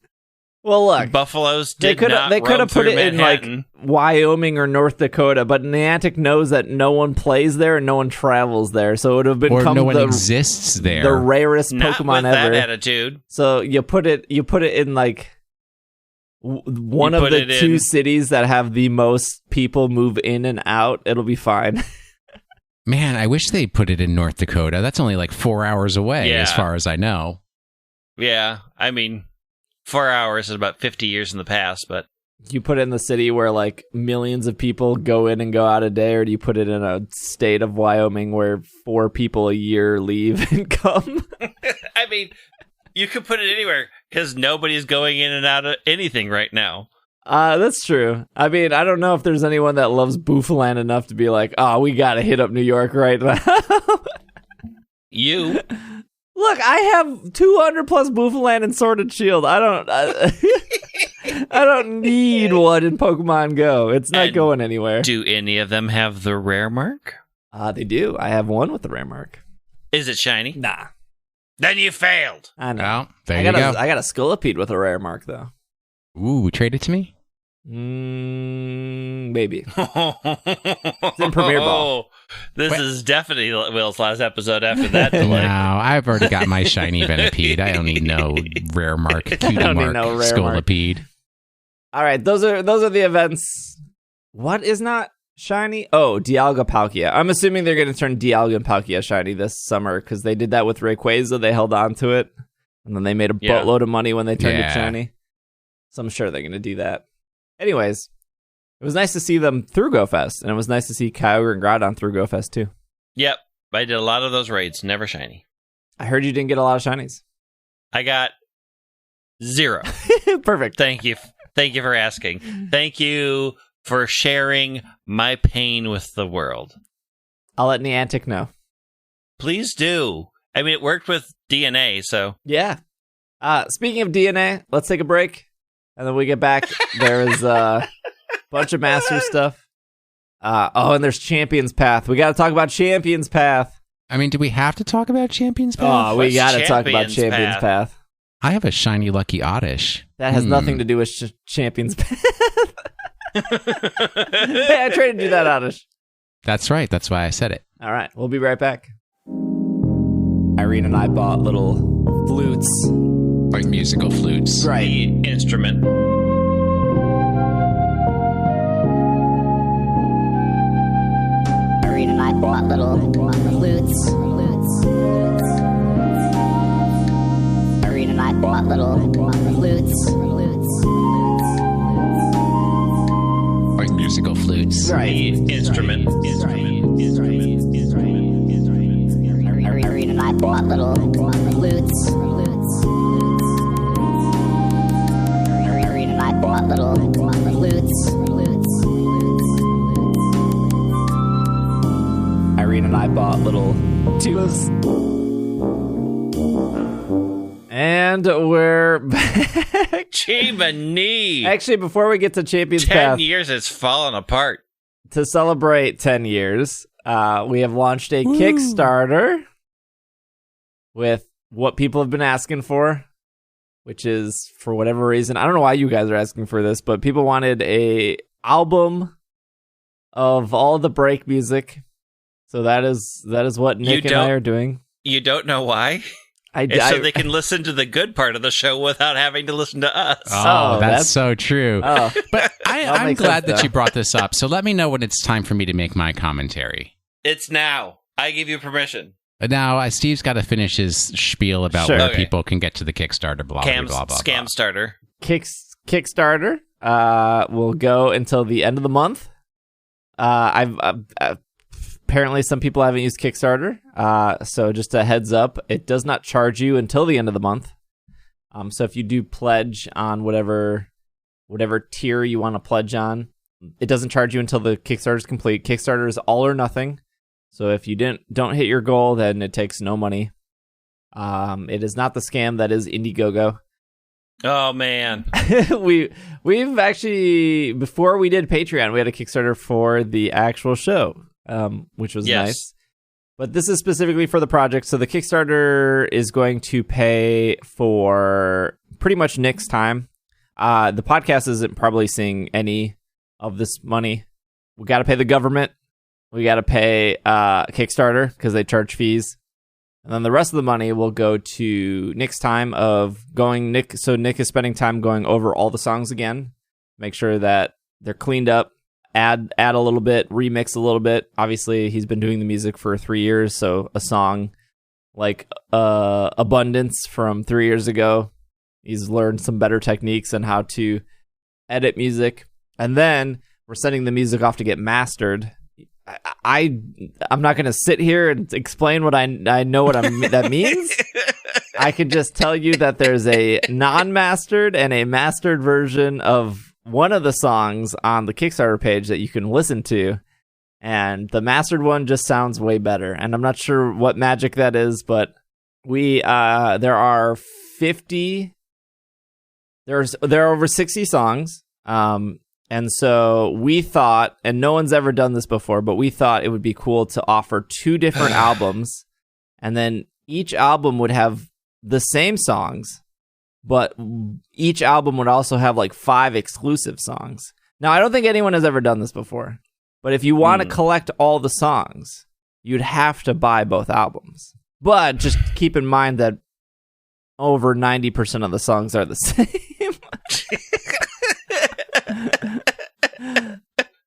Well, look. Buffaloes They did could not have roam put through it in Manhattan. like Wyoming or North Dakota, but Niantic knows that no one plays there and no one travels there, so it would have Or become no one exists there. the rarest Not Pokemon with that ever. attitude. So you put it in like one of put the it two in- cities that have the most people move in and out. It'll be fine. Man, I wish they put it in North Dakota. That's only like 4 hours away, Yeah. as far as I know. Yeah, I mean, 4 hours is about 50 years in the past, but You put it in the city where like millions of people go in and go out a day, or do you put it in a state of Wyoming where 4 people a year leave and come? I mean, you could put it anywhere because nobody's going in and out of anything right now. That's true. I mean, I don't know if there's anyone that loves Bouffalant enough to be like, oh, we gotta hit up New York right now. You, Look, I have 200 plus Bouffalant and Sword and Shield. I don't need one in Pokemon Go. It's not going anywhere. Do any of them have the rare mark? They do. I have one with the rare mark. Is it shiny? Nah. Then you failed. I know. Well, there you go. I got a Scolipede with a rare mark, though. Ooh, trade it to me? Maybe. It's in Premier Ball. This is definitely Will's last episode after that delay. No, I've already got my shiny Venipede. I don't need no rare mark, cutie mark, Scolipede. All right, those are the events. What is not shiny? Oh, Dialga Palkia. I'm assuming they're going to turn Dialga and Palkia shiny this summer because they did that with Rayquaza. They held on to it, and then they made a boatload of money when they turned it shiny. So I'm sure they're going to do that. Anyways, it was nice to see them through Go Fest, and it was nice to see Kyogre and Groudon through Go Fest too. Yep, I did a lot of those raids, never shiny. I heard you didn't get a lot of shinies. I got 0. Perfect. Thank you for asking. Thank you for sharing my pain with the world. I'll let Niantic know. Please do. I mean, it worked with DNA, so... Yeah. Speaking of DNA, let's take a break. And then we get back. There is a bunch of Master stuff. And there's Champions Path. We got to talk about Champions Path. I mean, do we have to talk about Champions Path? Oh, we got to talk about Champions Path. I have a shiny Lucky Oddish. That has nothing to do with Champions Path. Hey, I traded you that Oddish. That's right. That's why I said it. All right. We'll be right back. Irene and I bought little flutes. Like musical flutes. Right. Instrument. Irene and I bought little flutes. Irene and I bought little flutes. Like musical flutes. Right. Instrument. Irene and I bought little flutes. Irene and I bought little flutes. Irene and I bought little tubas. And we're back. Chimney. Actually, before we get to Champions 10 Path, years, it's fallen apart. to celebrate 10 years, we have launched a Kickstarter with what people have been asking for, which is, for whatever reason, I don't know why you guys are asking for this, but people wanted a album of all the break music. So that is what Nick and I are doing. You don't know why? So they can listen to the good part of the show without having to listen to us. Oh, that's so true. Oh. But I'm glad that you brought this up. So let me know when it's time for me to make my commentary. It's now. I give you permission. Now, Steve's got to finish his spiel about where people can get to the Kickstarter, blah, blah, blah, blah. Scam starter. Kickstarter will go until the end of the month. Apparently, some people haven't used Kickstarter, so just a heads up, it does not charge you until the end of the month. So if you do pledge on whatever tier you want to pledge on, it doesn't charge you until the Kickstarter is complete. Kickstarter is all or nothing, so if you don't hit your goal, then it takes no money. It is not the scam that is Indiegogo. Oh man, we've actually, before we did Patreon, we had a Kickstarter for the actual show. Which was nice. But this is specifically for the project. So the Kickstarter is going to pay for pretty much Nick's time. The podcast isn't probably seeing any of this money. We got to pay the government. We got to pay Kickstarter because they charge fees. And then the rest of the money will go to Nick's time of going. Nick is spending time going over all the songs again. Make sure that they're cleaned up. Add a little bit, remix a little bit. Obviously, he's been doing the music for 3 years, so a song like Abundance from 3 years ago, he's learned some better techniques on how to edit music. And then we're sending the music off to get mastered. I'm not going to sit here and explain what I know what that means. I can just tell you that there's a non-mastered and a mastered version of one of the songs on the Kickstarter page that you can listen to, and the mastered one just sounds way better. And I'm not sure what magic that is, but there are 50. There are over 60 songs. And so we thought, and no one's ever done this before, but we thought it would be cool to offer 2 different albums, and then each album would have the same songs, but each album would also have like 5 exclusive songs. Now, I don't think anyone has ever done this before, but if you want to collect all the songs, you'd have to buy both albums. But just keep in mind that over 90% of the songs are the same.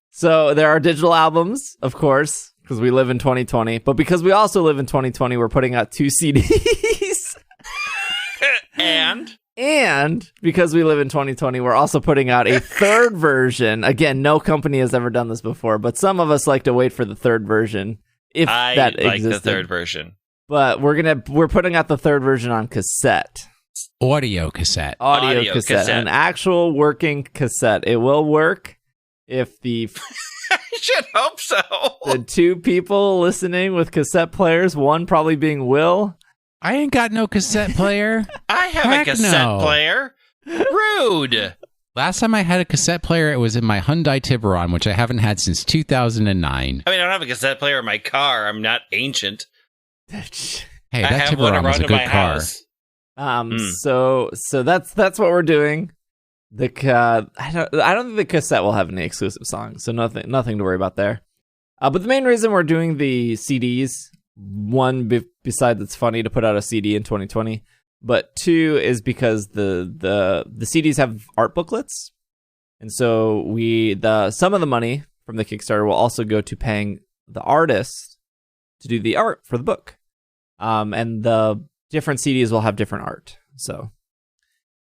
So there are digital albums, of course, because we live in 2020. But because we also live in 2020, we're putting out 2 CDs. And because we live in 2020, we're also putting out a 3rd version. Again, no company has ever done this before, but some of us like to wait for the 3rd version. If that existed. The 3rd version. But we're putting out the 3rd version on cassette. Audio cassette. Audio cassette. An actual working cassette. It will work if the I should hope so. The 2 people listening with cassette players, one probably being Will. I ain't got no cassette player. I have a cassette player. Rude. Last time I had a cassette player, it was in my Hyundai Tiburon, which I haven't had since 2009. I mean, I don't have a cassette player in my car. I'm not ancient. Hey, that Tiburon was a good car. So that's what we're doing. I don't think the cassette will have any exclusive songs, so nothing to worry about there. But the main reason we're doing the CDs, one, besides it's funny to put out a CD in 2020, but 2 is because the CDs have art booklets, and so some of the money from the Kickstarter will also go to paying the artist to do the art for the book, and the different CDs will have different art, so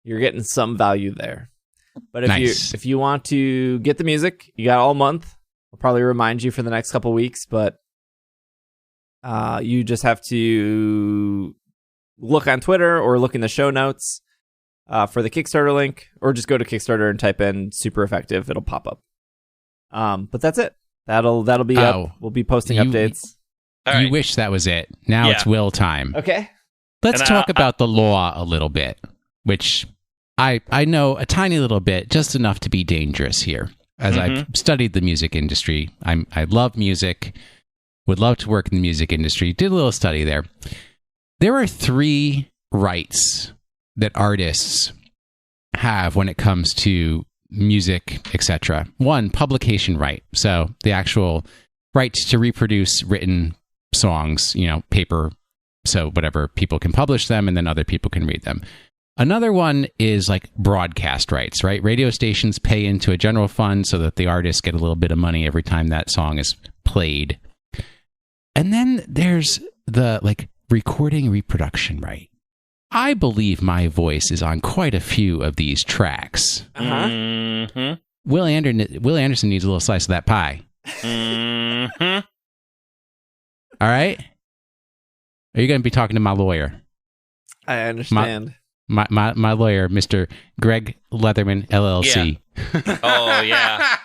you're getting some value there. But if you want to get the music, you got all month. I'll probably remind you for the next couple weeks, but you just have to look on Twitter or look in the show notes for the Kickstarter link, or just go to Kickstarter and type in super effective. It'll pop up. But that's it. That'll be up. We'll be posting updates. You wish that was it. Now it's Will time. Okay. Let's talk about the law a little bit, which I know a tiny little bit, just enough to be dangerous here. As I've studied the music industry, I love music, would love to work in the music industry, did a little study there. There are 3 rights that artists have when it comes to music, etc. 1, publication right. So the actual rights to reproduce written songs, paper, so whatever, people can publish them and then other people can read them. Another one is like broadcast rights, right? Radio stations pay into a general fund so that the artists get a little bit of money every time that song is played. And then there's the recording reproduction right. I believe my voice is on quite a few of these tracks. Will Anderson needs a little slice of that pie. All right? Are you going to be talking to my lawyer? I understand. My lawyer, Mr. Greg Leatherman, LLC. Yeah. Oh, yeah.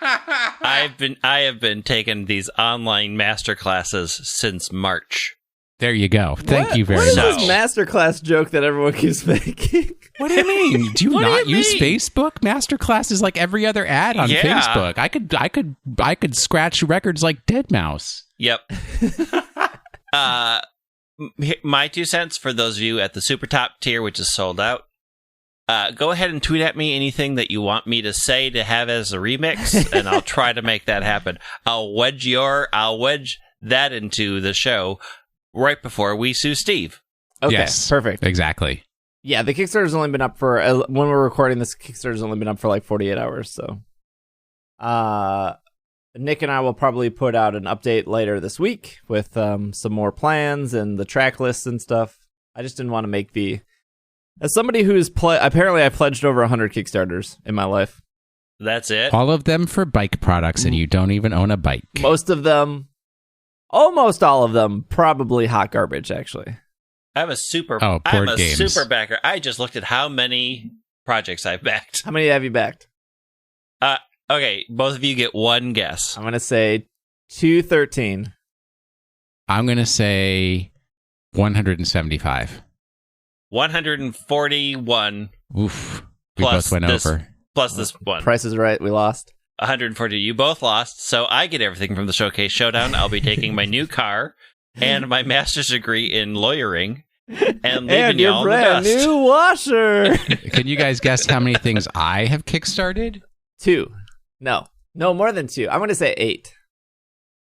I have been taking these online masterclasses since March. There you go. Thank you very much. What is this masterclass joke that everyone keeps making? What do you mean? Do you not use Facebook? Masterclass is like every other ad on Facebook. I could scratch records like Deadmau5. Yep. My 2 cents for those of you at the super top tier, which is sold out. Go ahead and tweet at me anything that you want me to say to have as a remix, and I'll try to make that happen. I'll wedge that into the show right before we sue Steve. Okay, yes, perfect. Exactly. Yeah, the Kickstarter's only been up for, when we're recording this, Kickstarter's only been up for like 48 hours, so. Nick and I will probably put out an update later this week with some more plans and the track lists and stuff. I just didn't want to make as somebody who's apparently I pledged over 100 Kickstarters in my life. That's it? All of them for bike products, and you don't even own a bike. Most of them, almost all of them, probably hot garbage, actually. I'm a super backer. I just looked at how many projects I've backed. How many have you backed? Okay, both of you get one guess. I'm going to say 213. I'm going to say 175. 141. Oof. We Plus both went this- over. Plus this one. Price is right. We lost. 140. You both lost, so I get everything from the Showcase Showdown. I'll be taking my new car and my master's degree in lawyering and leaving your y'all in the brand dust. new washer. Can you guys guess how many things I have kickstarted? 2. No, more than 2. I'm going to say 8.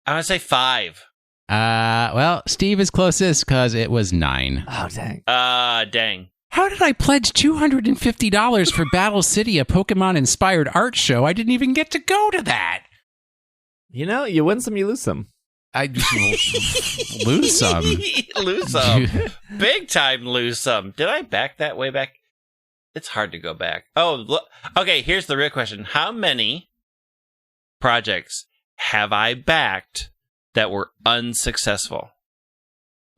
I want to say 5. Well, Steve is closest because it was 9. Oh, dang. Dang. How did I pledge $250 for Battle City, a Pokemon-inspired art show? I didn't even get to go to that. You know, you win some, you lose some. I lose some. Lose some. Big time lose some. Did I back that way back? It's hard to go back. Oh, look. Okay, here's the real question. How many projects have I backed that were unsuccessful?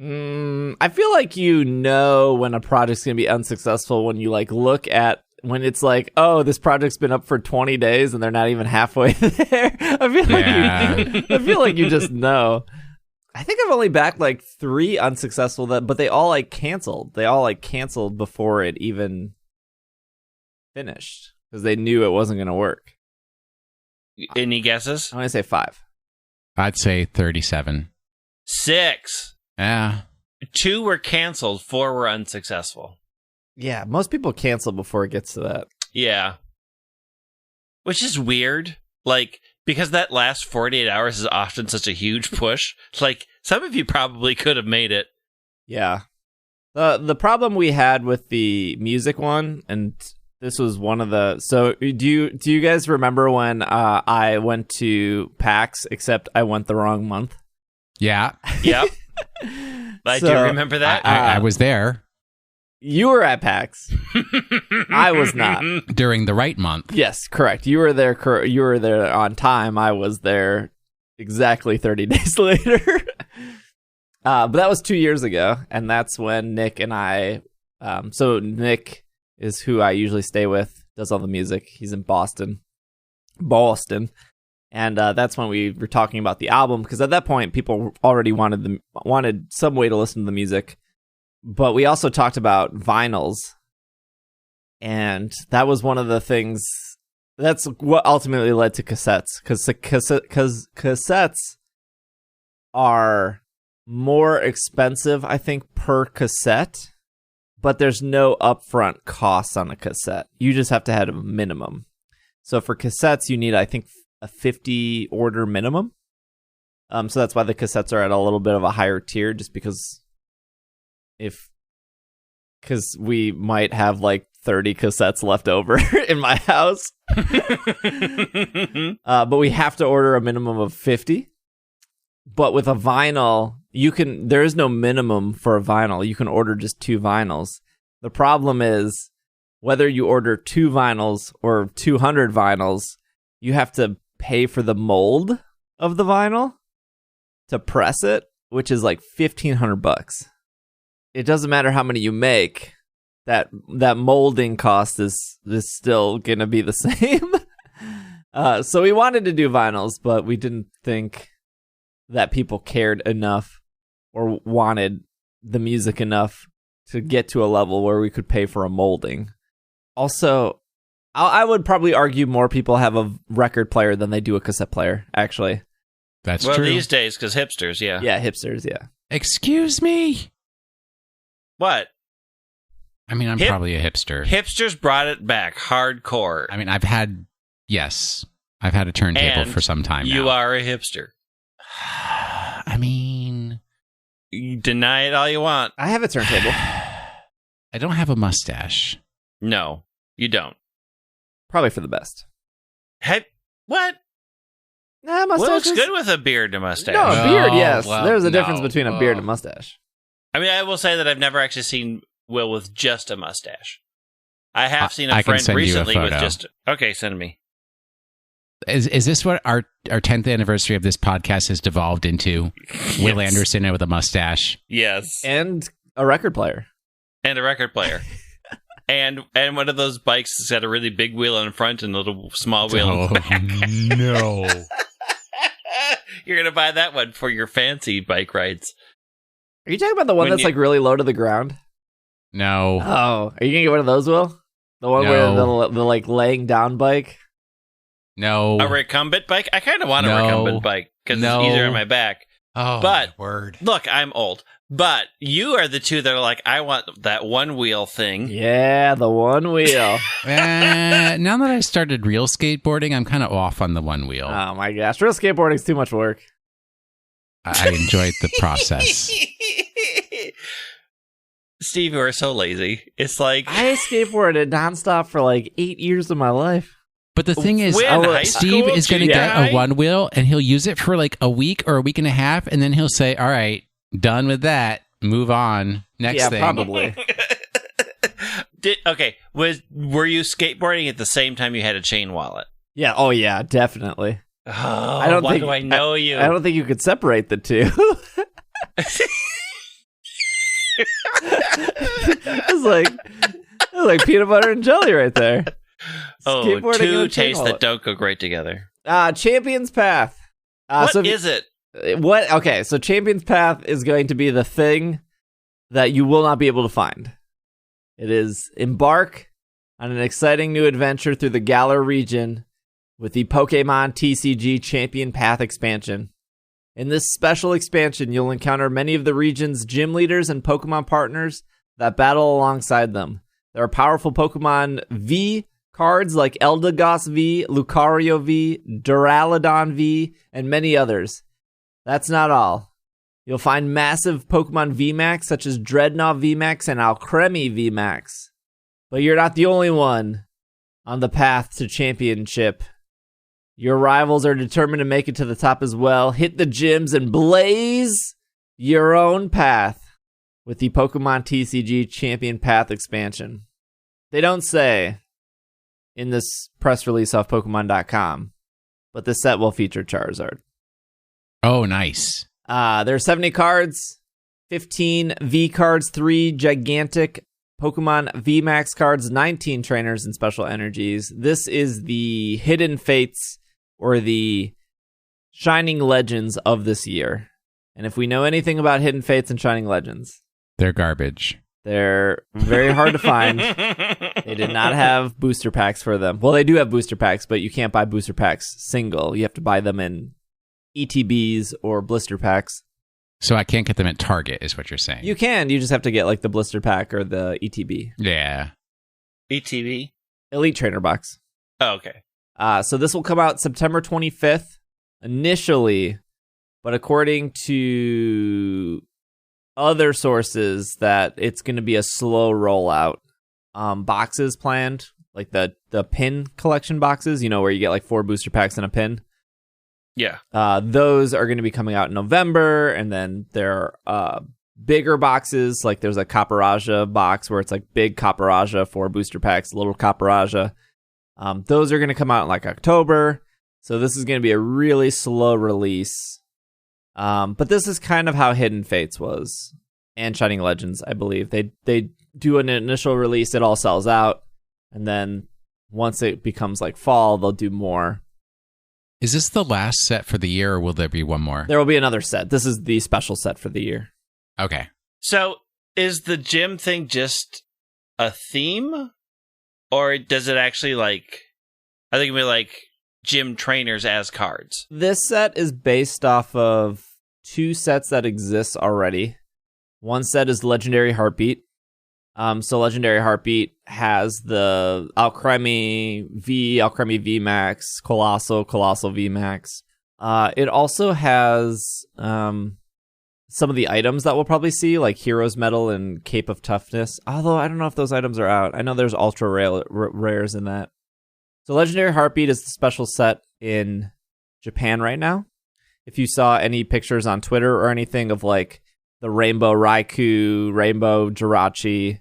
I feel like you know when a project's going to be unsuccessful when you like look at when it's like, oh, this project's been up for 20 days and they're not even halfway there. I feel like you just know. I think I've only backed like 3 unsuccessful but they all like canceled. They all like canceled before it even finished because they knew it wasn't going to work. Any guesses? I'm going to say 5. I'd say 37. 6. Yeah. 2 were canceled. 4 were unsuccessful. Yeah, most people cancel before it gets to that. Yeah. Which is weird. Like, because that last 48 hours is often such a huge push. Like, some of you probably could have made it. Yeah. The problem we had with the music one, and this was one of the... So, do you guys remember when I went to PAX, except I went the wrong month? Yeah. Yep. I do remember that. I was there. You were at PAX. I was not. During the right month. Yes, correct. You were there. You were there on time. I was there exactly 30 days later. But that was 2 years ago, and that's when Nick and I. So Nick is who I usually stay with. Does all the music. He's in Boston. And that's when we were talking about the album, because at that point, people already wanted some way to listen to the music. But we also talked about vinyls, and that was one of the things. That's what ultimately led to cassettes, because cassettes are more expensive, I think, per cassette, but there's no upfront costs on a cassette. You just have to have a minimum. So for cassettes, you need, I think, a 50 order minimum. So that's why the cassettes are at a little bit of a higher tier, just because we might have like 30 cassettes left over in my house. But we have to order a minimum of 50. But with a vinyl, there is no minimum for a vinyl. You can order just 2 vinyls. The problem is whether you order 2 vinyls or 200 vinyls, you have to pay for the mold of the vinyl to press it, which is like $1,500. It doesn't matter how many you make, that molding cost is still gonna be the same. So we wanted to do vinyls, but we didn't think that people cared enough or wanted the music enough to get to a level where we could pay for a molding. Also, I would probably argue more people have a record player than they do a cassette player, actually. That's well, true. these days, because hipsters, yeah. Yeah, hipsters, yeah. Excuse me? What? I mean, I'm probably a hipster. Hipsters brought it back hardcore. I mean, I've had a turntable for some time now. You are a hipster. I mean... You deny it all you want. I have a turntable. I don't have a mustache. No, you don't. Probably for the best. What? Nah, What mustache looks good with a beard and a mustache? No, a beard, yes. well, There's a difference no. between a beard and a mustache. I mean, I will say that I've never actually seen Will with just a mustache. I have seen a I can friend send you a recently with photo. just... Okay, send me. Is this what our 10th anniversary of this podcast has devolved into? Will Yes. Anderson with a mustache. Yes. And a record player. And a record player. and one of those bikes that's got a really big wheel in front and a little small wheel in the back. No. You're going to buy that one for your fancy bike rides. Are you talking about the one When that's you- like really low to the ground? No. Oh, are you gonna get one of those, Will? The one where the like laying down bike? No. A recumbent bike? I kind of want a recumbent bike because it's easier on my back. Oh, but my word. Look, I'm old. But you are the two that are like, I want that one wheel thing. Yeah, the one wheel. Now that I started real skateboarding, I'm kind of off on the one wheel. Oh my gosh, real skateboarding's too much work. I enjoyed the process. Steve, you are so lazy. It's like I skateboarded nonstop for like 8 years of my life. But the thing is, high Steve school, is going to junior get high? a one wheel, and he'll use it for like a week or a week and a half, and then he'll say, all right, done with that. Move on. Next thing. Probably. Were you skateboarding at the same time you had a chain wallet? Yeah. Oh yeah, definitely. Oh, why do I know you? I don't think you could separate the two. It was like peanut butter and jelly right there. Skateboarding two and tastes wallet. that don't go great together. Champion's Path. What is it? What? Okay, so Champion's Path is going to be the thing that you will not be able to find. It is embark on an exciting new adventure through the Galar region with the Pokemon TCG Champion Path expansion. In this special expansion, you'll encounter many of the region's gym leaders and Pokemon partners that battle alongside them. There are powerful Pokemon V cards like Eldegoss V, Lucario V, Duraludon V, and many others. That's not all. You'll find massive Pokemon VMAX such as Dreadnought VMAX and Alcremie VMAX. But you're not the only one on the path to championship. Your rivals are determined to make it to the top as well. Hit the gyms and blaze your own path with the Pokemon TCG Champion Path expansion. They don't say in this press release off Pokemon.com, but this set will feature Charizard. Oh, nice. There's 70 cards, 15 V cards, 3 gigantic Pokemon VMAX cards, 19 trainers and special energies. This is the Hidden Fates or the Shining Legends of this year. And if we know anything about Hidden Fates and Shining Legends, they're garbage. They're very hard to find. They did not have booster packs for them. Well, they do have booster packs, but you can't buy booster packs single. You have to buy them in ETBs or blister packs. So I can't get them at Target, is what you're saying. You can. You just have to get like the blister pack or the ETB. Yeah. ETB? Elite Trainer Box. Oh, okay. So this will come out September 25th initially, but according to other sources that it's going to be a slow rollout. Boxes planned, like the pin collection boxes, where you get like 4 booster packs and a pin. Yeah. Those are going to be coming out in November, and then there are bigger boxes, like there's a Caparajah box where it's like big Caparajah, 4 booster packs, little Caparajah. Those are going to come out in like October, so this is going to be a really slow release. But this is kind of how Hidden Fates was, and Shining Legends, I believe. They do an initial release, it all sells out, and then once it becomes like fall, they'll do more. Is this the last set for the year, or will there be one more? There will be another set. This is the special set for the year. Okay. So, is the gym thing just a theme? Or does it actually, I think it'd be like gym trainers as cards? This set is based off of 2 sets that exist already. One set is Legendary Heartbeat. So Legendary Heartbeat has the Alcremie V, Alcremie VMAX, Colossal VMAX. It also has some of the items that we'll probably see, like Hero's Medal and Cape of Toughness. Although I don't know if those items are out. I know there's ultra rares in that. So Legendary Heartbeat is the special set in Japan right now. If you saw any pictures on Twitter or anything of like the Rainbow Raikou, Rainbow Jirachi,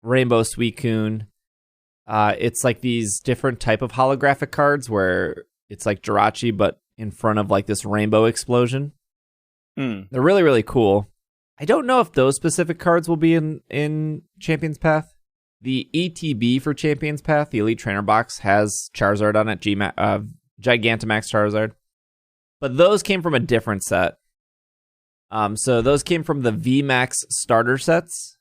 Rainbow Suicune, it's like these different type of holographic cards where it's like Jirachi, but in front of like this rainbow explosion. They're really, really cool. I don't know if those specific cards will be in Champion's Path. The ETB for Champion's Path, the Elite Trainer Box, has Charizard on it, Gigantamax Charizard. But those came from a different set. So those came from the VMAX starter sets.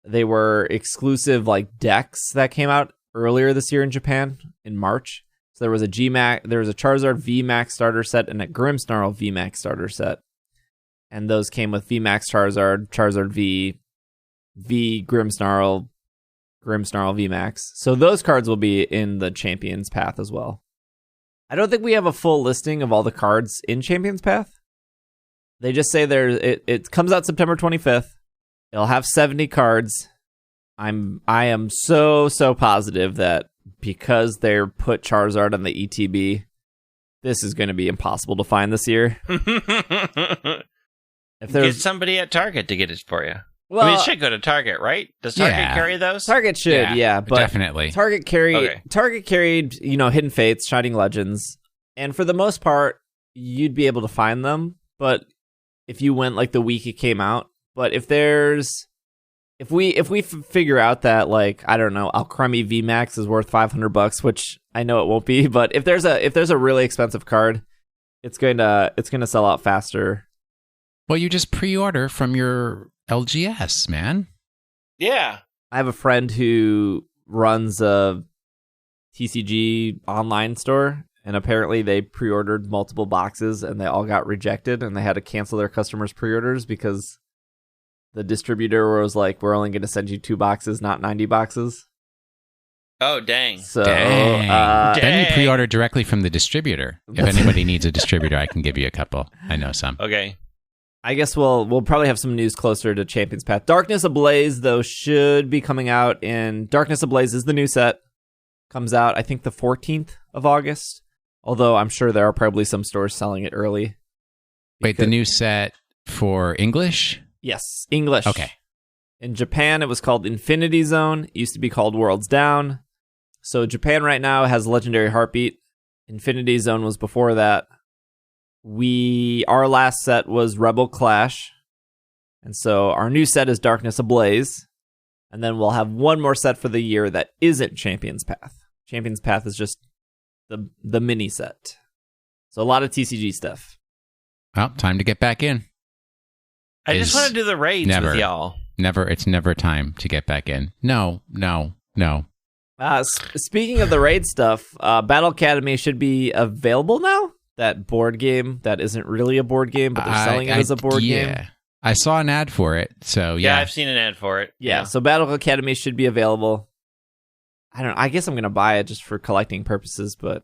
They were exclusive like decks that came out earlier this year in Japan in March. So there was a Charizard VMAX starter set and a Grimmsnarl VMAX starter set. And those came with VMAX Charizard, Charizard V, Grimmsnarl VMAX. So those cards will be in the Champions Path as well. I don't think we have a full listing of all the cards in Champions Path. They just say it comes out September 25th. It'll have 70 cards. I am so positive that because they're put Charizard on the ETB, this is going to be impossible to find this year. If Get somebody at Target to get it for you. Well, I mean, it should go to Target, right? Does Target carry those? Target should, yeah, but definitely. Target carried, Hidden Fates, Shining Legends, and for the most part, you'd be able to find them. But if you went like the week it came out, but if we figure out that like I don't know, Alcremie VMAX is worth $500, which I know it won't be, but if there's a really expensive card, it's gonna sell out faster. Well, you just pre-order from your LGS, man. Yeah. I have a friend who runs a TCG online store, and apparently they pre-ordered multiple boxes, and they all got rejected, and they had to cancel their customers' pre-orders because the distributor was like, we're only going to send you 2 boxes, not 90 boxes. Oh, dang. So, Then you pre-order directly from the distributor. If anybody needs a distributor, I can give you a couple. I know some. Okay. I guess we'll probably have some news closer to Champions Path. Darkness Ablaze, though, should be coming out in... Darkness Ablaze is the new set. Comes out, I think, the 14th of August. Although I'm sure there are probably some stores selling it early. Wait, the new set for English? Yes, English. Okay. In Japan, it was called Infinity Zone. It used to be called Worlds Down. So Japan right now has Legendary Heartbeat. Infinity Zone was before that. Our last set was Rebel Clash. And so our new set is Darkness Ablaze. And then we'll have one more set for the year that isn't Champions Path. Champions Path is just the mini set. So a lot of TCG stuff. Well, time to get back in. I just want to do the raids with y'all. It's never time to get back in. No. Speaking of the raid stuff, Battle Academy should be available now. That board game that isn't really a board game, but they're selling it as a board game. I saw an ad for it, so yeah. Yeah, I've seen an ad for it. Yeah, so Battle Academy should be available. I don't know. I guess I'm going to buy it just for collecting purposes, but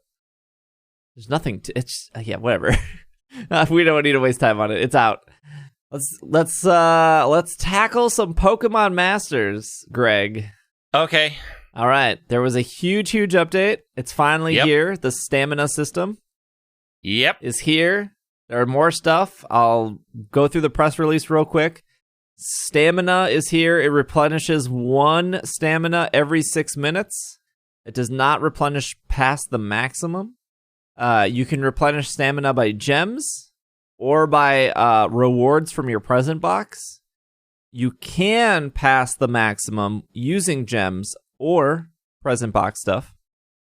there's nothing to... It's whatever. We don't need to waste time on it. It's out. Let's tackle some Pokemon Masters, Greg. Okay. All right. There was a huge update. It's finally here. The stamina system is here. There are more stuff. I'll go through the press release real quick. Stamina is here. It replenishes 1 stamina every 6 minutes. It does not replenish past the maximum. You can replenish stamina by gems or by rewards from your present box. You can pass the maximum using gems or present box stuff.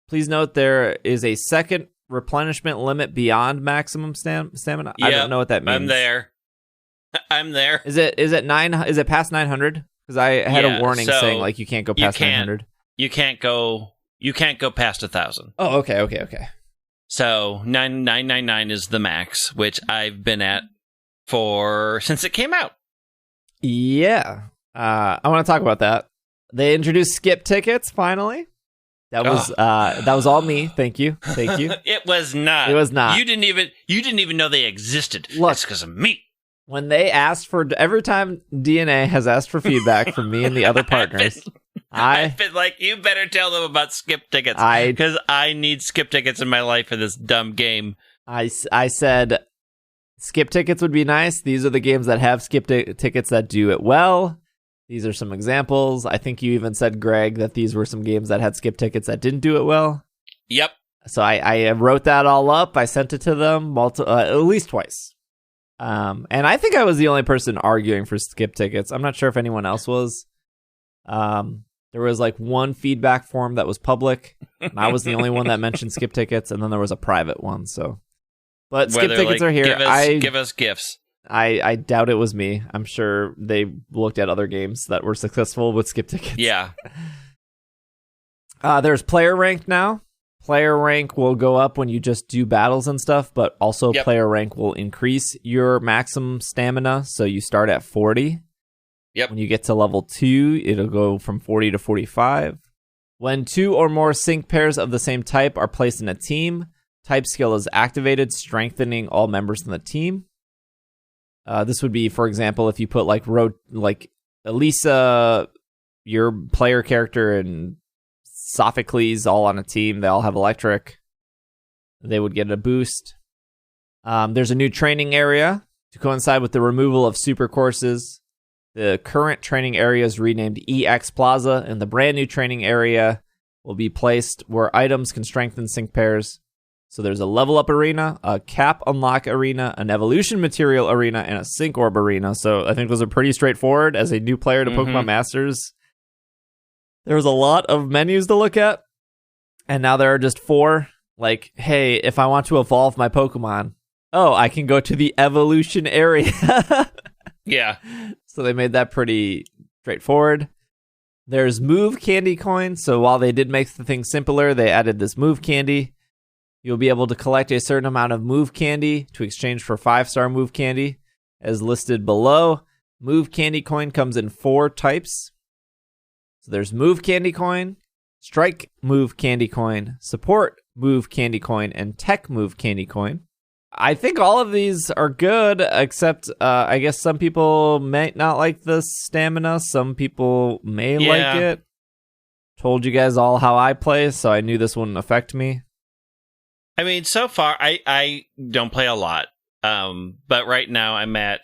Please note there is a second replenishment limit beyond maximum stamina. Yep, I don't know what that means. I'm there. Is it 9? Is it past 900? Because I had a warning saying like you can't go past 900. You can't go past 1,000. Oh, okay. So 999 is the max, which I've been at since it came out. Yeah, I want to talk about that. They introduced skip tickets finally. That was all me. Thank you. It was not. You didn't even know they existed. Look, it's because of me. When they asked for every time DNA has asked for feedback from me and the other partners, I've been like, you better tell them about skip tickets because I need skip tickets in my life for this dumb game. I said skip tickets would be nice. These are the games that have skip tickets that do it well. These are some examples. I think you even said, Greg, that these were some games that had skip tickets that didn't do it well. Yep. So I wrote that all up. I sent it to them at least twice. And I think I was the only person arguing for skip tickets. I'm not sure if anyone else was. There was like one feedback form that was public. And I was the only one that mentioned skip tickets, and then there was a private one. So, but skip tickets are here. Give us gifts. I doubt it was me. I'm sure they looked at other games that were successful with skip tickets. Yeah. There's player rank now. Player rank will go up when you just do battles and stuff, but also player rank will increase your maximum stamina. So you start at 40. Yep. When you get to level 2, it'll go from 40 to 45. When 2 or more sync pairs of the same type are placed in a team, type skill is activated, strengthening all members in the team. This would be, for example, if you put like Elisa, your player character, and Sophocles all on a team. They all have electric. They would get a boost. There's a new training area to coincide with the removal of super courses. The current training area is renamed EX Plaza, and the brand new training area will be placed where items can strengthen sync pairs. So there's a level up arena, a cap unlock arena, an evolution material arena, and a sync orb arena. So I think those are pretty straightforward as a new player to Pokemon Masters. There was a lot of menus to look at, and now there are just 4. Like, hey, if I want to evolve my Pokemon, I can go to the evolution area. Yeah. So they made that pretty straightforward. There's move candy coins. So while they did make the thing simpler, they added this move candy. You'll be able to collect a certain amount of move candy to exchange for 5-star move candy, as listed below. Move candy coin comes in 4 types. So there's move candy coin, strike move candy coin, support move candy coin, and tech move candy coin. I think all of these are good, except I guess some people may not like the stamina. Some people may like it. Told you guys all how I play, so I knew this wouldn't affect me. I mean, so far, I don't play a lot. But right now I'm at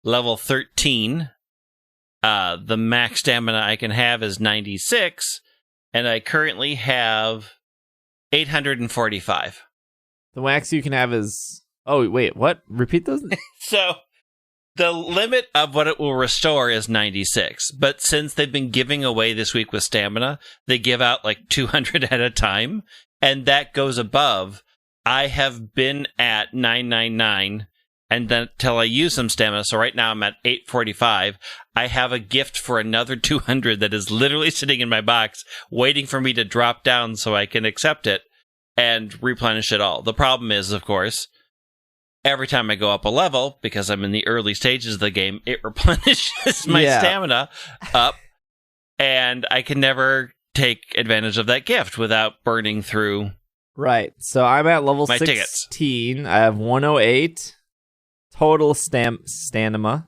level 13. The max stamina I can have is 96, and I currently have 845. The max you can have is... Oh, wait, what? Repeat those? So, the limit of what it will restore is 96, but since they've been giving away this week with stamina, they give out like 200 at a time, and that goes above. I have been at 999, and then till I use some stamina, so right now I'm at 845. I have a gift for another 200 that is literally sitting in my box, waiting for me to drop down so I can accept it and replenish it all. The problem is, of course, every time I go up a level, because I'm in the early stages of the game, it replenishes my stamina up, and I can never take advantage of that gift without burning through. Right. So I'm at level 16. Tickets. I have 108 total stamina.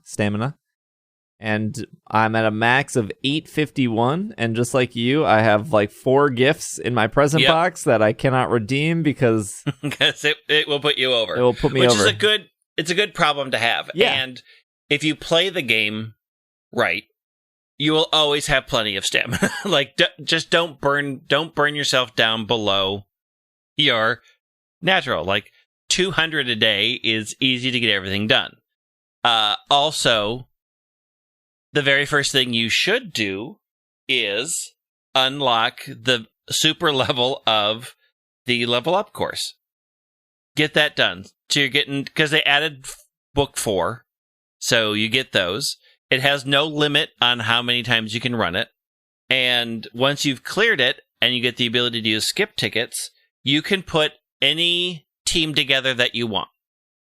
And I'm at a max of 851. And just like you, I have like 4 gifts in my present box that I cannot redeem because it will put you over. It will put me over. Which is it's a good problem to have. Yeah. And if you play the game right, you will always have plenty of stamina. Like, just don't burn yourself down below your natural. Like, 200 a day is easy to get everything done. Also, the very first thing you should do is unlock the super level of the level up course. Get that done. So you're getting, because they added book 4, so you get those. It has no limit on how many times you can run it. And once you've cleared it and you get the ability to use skip tickets, you can put any team together that you want.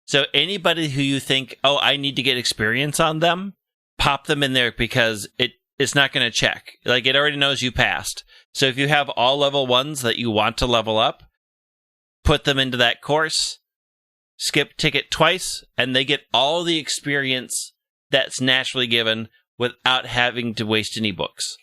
So anybody who you think, I need to get experience on them, pop them in there because it's not going to check. Like, it already knows you passed. So if you have all level 1s that you want to level up, put them into that course, skip ticket twice, and they get all the experience that's naturally given without having to waste any books.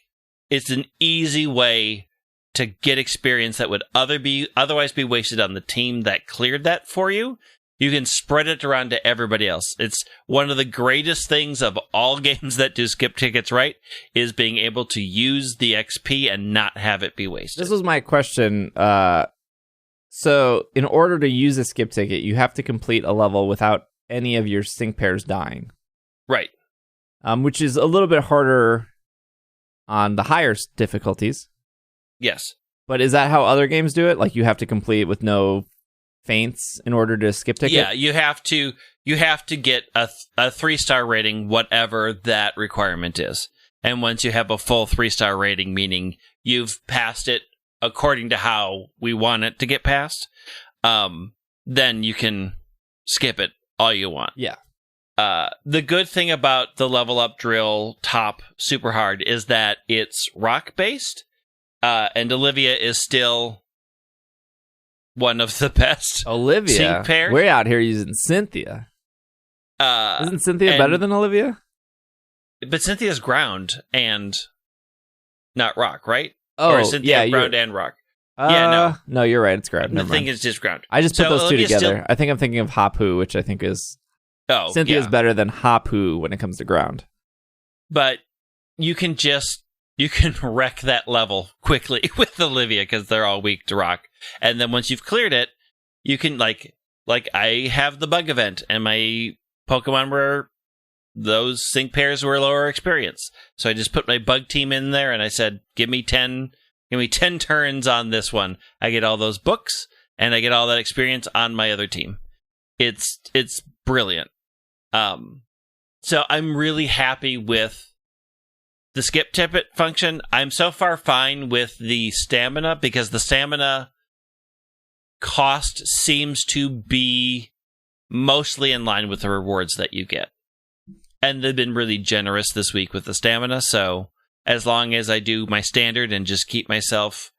It's an easy way to get experience that would otherwise be wasted on the team that cleared that for you. You can spread it around to everybody else. It's one of the greatest things of all games that do skip tickets right, is being able to use the XP and not have it be wasted. This was my question. So in order to use a skip ticket, you have to complete a level without any of your sync pairs dying. Right. Which is a little bit harder on the higher difficulties. Yes. But is that how other games do it? Like, you have to complete with no feints in order to skip ticket? Yeah, you have to get a 3-star rating, whatever that requirement is. And once you have a full 3-star rating, meaning you've passed it according to how we want it to get passed, then you can skip it all you want. Yeah. The good thing about the level up drill top super hard is that it's rock based, and Olivia is still one of the best. Olivia, sync pairs. We're out here using Cynthia. Isn't Cynthia better than Olivia? But Cynthia's ground and not rock, right? Oh, or is Cynthia ground and rock? Yeah, no, you're right. It's ground. The thing is just ground. I just put those Olivia's two together. I think I'm thinking of Hapu, which I think is Cynthia's better than Hapu when it comes to ground. But you can wreck that level quickly with Olivia because they're all weak to rock. And then once you've cleared it, you can like I have the bug event, and my Pokemon were those sync pairs were lower experience. So I just put my bug team in there, and I said, give me 10 turns on this one. I get all those books, and I get all that experience on my other team. It's brilliant. So I'm really happy with the skip ticket function. I'm so far fine with the stamina because the stamina cost seems to be mostly in line with the rewards that you get. And they've been really generous this week with the stamina, so as long as I do my standard and just keep myself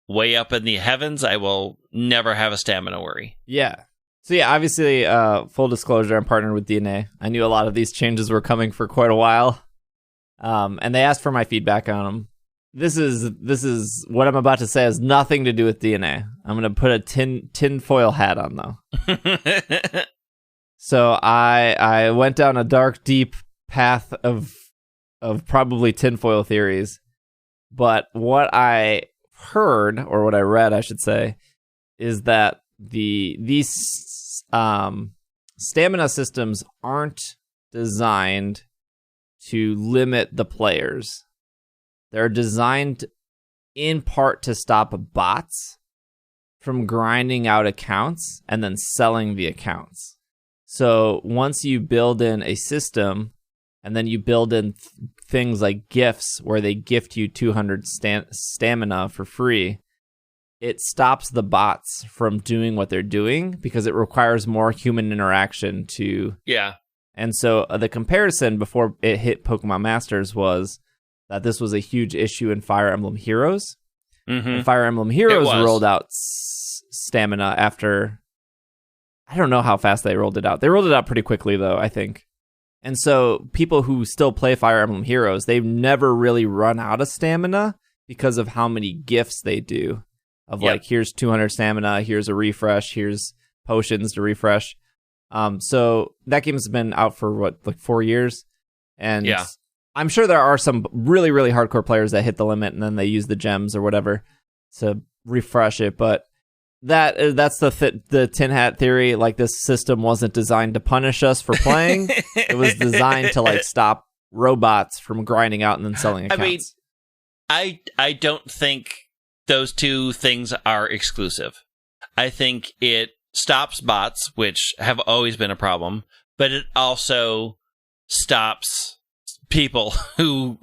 way up in the heavens, I will never have a stamina worry. Yeah. So yeah, obviously, full disclosure, I'm partnered with DNA. I knew a lot of these changes were coming for quite a while, and they asked for my feedback on them. This is what I'm about to say has nothing to do with DNA. I'm going to put a tinfoil hat on, though. So I went down a dark, deep path of probably tinfoil theories, but what I heard, or what I read, I should say, is that these stamina systems aren't designed to limit the players. They're designed in part to stop bots from grinding out accounts and then selling the accounts. So once you build in a system, and then you build in things like gifts where they gift you 200 stamina for free, it stops the bots from doing what they're doing because it requires more human interaction to... Yeah. And so the comparison before it hit Pokemon Masters was that this was a huge issue in Fire Emblem Heroes. Mm-hmm. And Fire Emblem Heroes rolled out stamina after... I don't know how fast they rolled it out. They rolled it out pretty quickly, though, I think. And so people who still play Fire Emblem Heroes, they've never really run out of stamina because of how many gifts they do. Of like, here's 200 stamina, here's a refresh, here's potions to refresh. So that game's been out for, 4 years? And I'm sure there are some really, really hardcore players that hit the limit and then they use the gems or whatever to refresh it. But that's the tin hat theory. Like, this system wasn't designed to punish us for playing. It was designed to stop robots from grinding out and then selling accounts. I mean, I don't think those two things are exclusive. I think it stops bots, which have always been a problem, but it also stops people who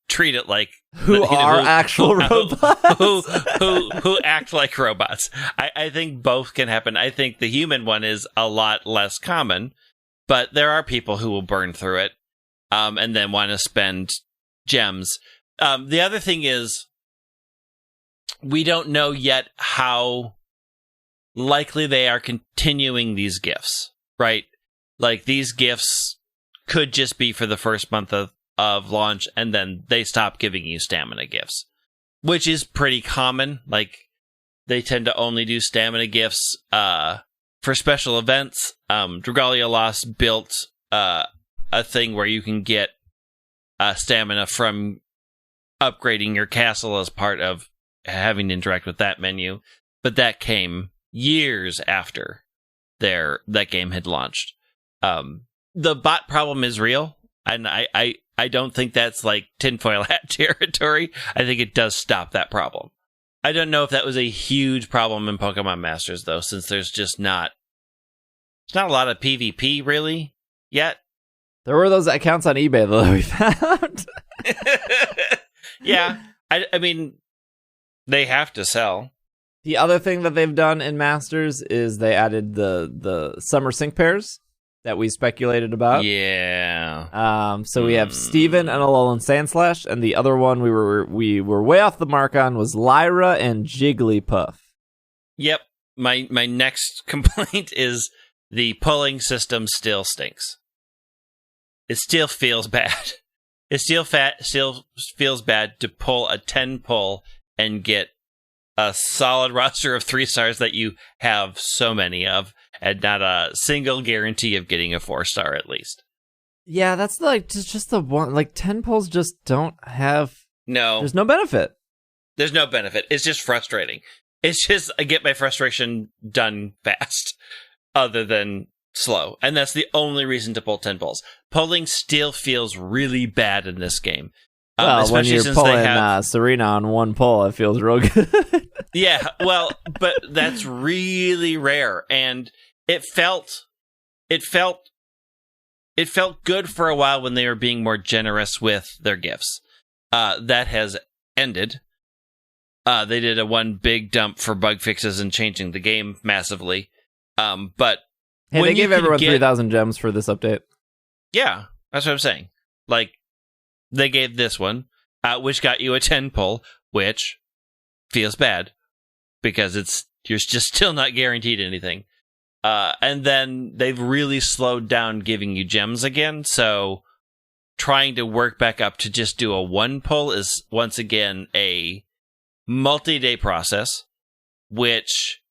treat it like actual robots who act like robots. I think both can happen. I think the human one is a lot less common, but there are people who will burn through it and then want to spend gems. The other thing is, we don't know yet how likely they are continuing these gifts, right? Like, these gifts could just be for the first month of launch, and then they stop giving you stamina gifts, which is pretty common. Like, they tend to only do stamina gifts for special events. Dragalia Lost built a thing where you can get stamina from upgrading your castle as part of having to interact with that menu, but that came years after that game had launched. The bot problem is real, and I don't think that's like tinfoil hat territory. I think it does stop that problem. I don't know if that was a huge problem in Pokemon Masters, though, since there's not a lot of PvP, really, yet. There were those accounts on eBay, though, that we found. Yeah, I mean, they have to sell. The other thing that they've done in Masters is they added the summer sync pairs that we speculated about. Yeah. So we have Steven and Alolan Sandslash, and the other one we were way off the mark on was Lyra and Jigglypuff. Yep. My next complaint is the pulling system still stinks. It still feels bad. It still feels bad to pull a 10 pull and get a solid roster of 3 stars that you have so many of, and not a single guarantee of getting a 4-star at least. Yeah, that's like just the one. Like 10 pulls just don't have. No, there's no benefit. There's no benefit. It's just frustrating. It's just I get my frustration done fast, other than slow, and that's the only reason to pull 10 pulls. Pulling still feels really bad in this game. Well, when you're pulling Serena on 1 pull, it feels real good. Yeah, well, but that's really rare, and it felt good for a while when they were being more generous with their gifts. That has ended. They did a one big dump for bug fixes and changing the game massively. But hey, they gave everyone 3,000 gems for this update. Yeah, that's what I'm saying. Like, they gave this one, which got you a 10 pull, which feels bad because you're just still not guaranteed anything. And then they've really slowed down giving you gems again, so trying to work back up to just do a 1 pull is once again a multi-day process, which,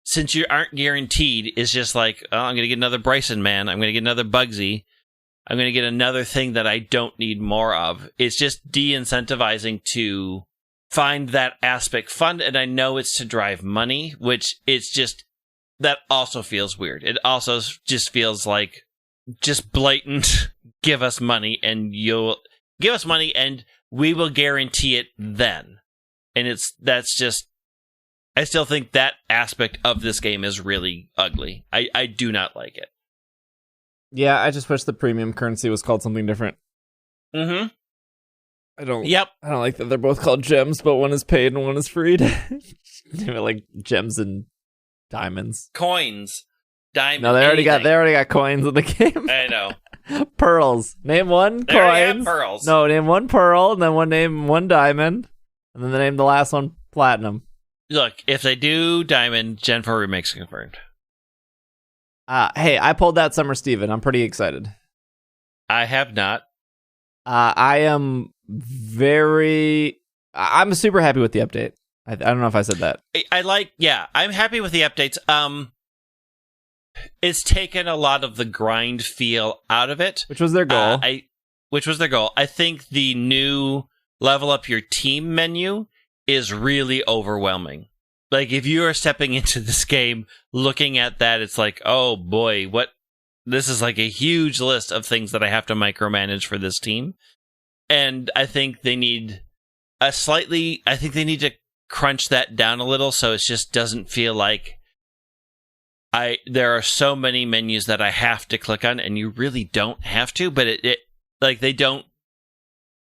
since you aren't guaranteed, is just like, oh, I'm going to get another Bryson Man, I'm going to get another Bugsy, I'm going to get another thing that I don't need more of. It's just de-incentivizing to find that aspect fun, and I know it's to drive money, which it's just, that also feels weird. It also just feels like just blatant, give us money and you'll give us money and we will guarantee it then. And that's just, I still think that aspect of this game is really ugly. I do not like it. Yeah, I just wish the premium currency was called something different. Mm-hmm. I don't Yep. like that they're both called gems, but one is paid and one is free. Like gems and diamonds. Coins. Diamonds. No, they already got coins in the game. I know. Pearls. Name one They already have coins. pearls. No, name one pearl, and then name one diamond, and then they name the last one platinum. Look, if they do diamond, Gen 4 remakes confirmed. Hey, I pulled that Summer Steven. I'm pretty excited. I have not. I am I'm super happy with the update. I don't know if I said that. I'm happy with the updates. It's taken a lot of the grind feel out of it. Which was their goal. I think the new level up your team menu is really overwhelming. Like, if you are stepping into this game looking at that, it's like, oh boy, this is like a huge list of things that I have to micromanage for this team. And I think they need to crunch that down a little so it just doesn't feel like there are so many menus that I have to click on, and you really don't have to, but it like they don't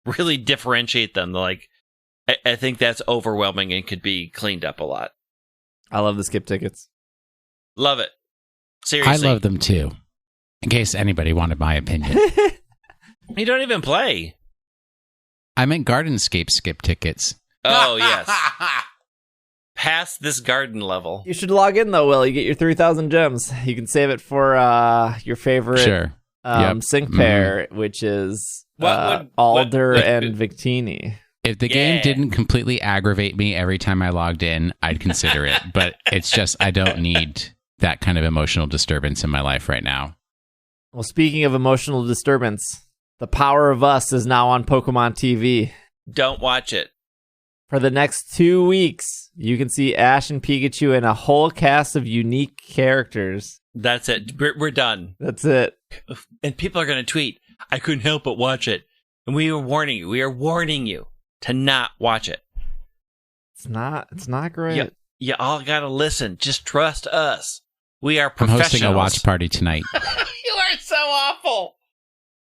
really differentiate them. Like, I think that's overwhelming and could be cleaned up a lot. I love the skip tickets. Love it. Seriously. I love them too. In case anybody wanted my opinion. You don't even play. I meant Gardenscape skip tickets. Oh, yes. Past this garden level. You should log in, though, Will. You get your 3,000 gems. You can save it for your favorite sync pair, which is Alder and Victini. If the game didn't completely aggravate me every time I logged in, I'd consider it. But it's just, I don't need that kind of emotional disturbance in my life right now. Well, speaking of emotional disturbance, The Power of Us is now on Pokemon TV. Don't watch it. For the next 2 weeks, you can see Ash and Pikachu and a whole cast of unique characters. That's it. We're done. That's it. And people are going to tweet, I couldn't help but watch it. And we are warning you to not watch it. It's not great. You all gotta listen. Just trust us. We are I'm professionals. hosting a watch party tonight. You are so awful.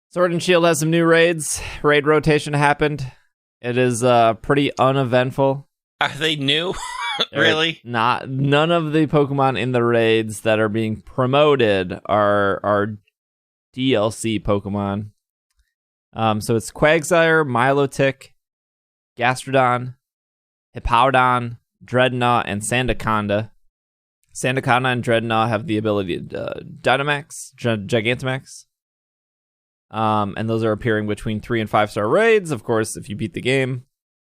Sword and Shield has some new raids. Raid rotation happened. It is pretty uneventful. Are they new? Really? None of the Pokemon in the raids that are being promoted are DLC Pokemon. So it's Quagsire, Milotic, Gastrodon, Hippowdon, Dreadnought, and Sandaconda. Sandaconda and Dreadnought have the ability to Dynamax, Gigantamax. And those are appearing between 3 and 5-star raids. Of course, if you beat the game,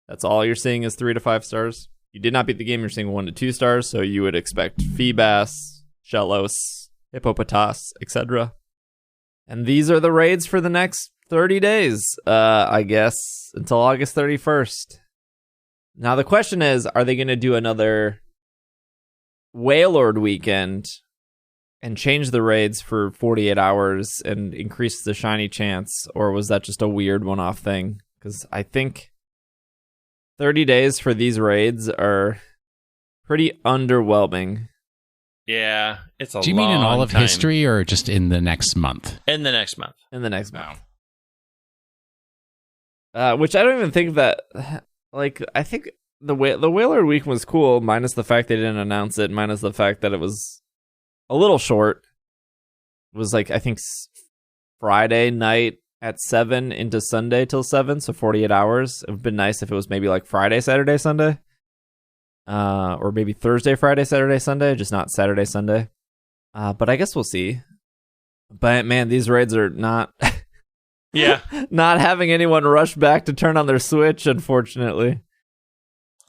that's all you're seeing is 3 to 5 stars. If you did not beat the game, you're seeing 1 to 2 stars. So you would expect Feebas, Shellos, Hippopotas, etc. And these are the raids for the next 30 days, I guess, until August 31st. Now, the question is, are they going to do another Wailord weekend and change the raids for 48 hours and increase the shiny chance? Or was that just a weird one-off thing? Because I think 30 days for these raids are pretty underwhelming. Yeah, it's a long time. Do you mean in all of history or just in the next month? In the next month. In the next month. Which I don't even think that... Like, I think the Wailord week was cool, minus the fact they didn't announce it, minus the fact that it was a little short. It was like, I think, Friday night at 7 into Sunday till 7, so 48 hours. It would have been nice if it was maybe like Friday, Saturday, Sunday. Or maybe Thursday, Friday, Saturday, Sunday, just not Saturday, Sunday. But I guess we'll see. But man, these raids are not... Yeah. Not having anyone rush back to turn on their Switch, unfortunately.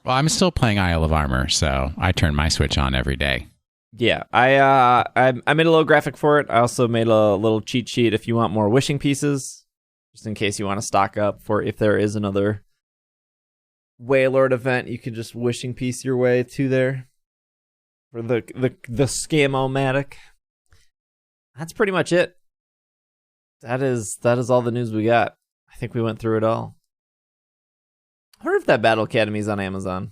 Well, I'm still playing Isle of Armor, so I turn my Switch on every day. Yeah, I made a little graphic for it. I also made a little cheat sheet if you want more wishing pieces, just in case you want to stock up for if there is another Wailord event. You can just wishing piece your way to there for the Scam-O-Matic. That's pretty much it. That is all the news we got. I think we went through it all. I wonder if that Battle Academy is on Amazon.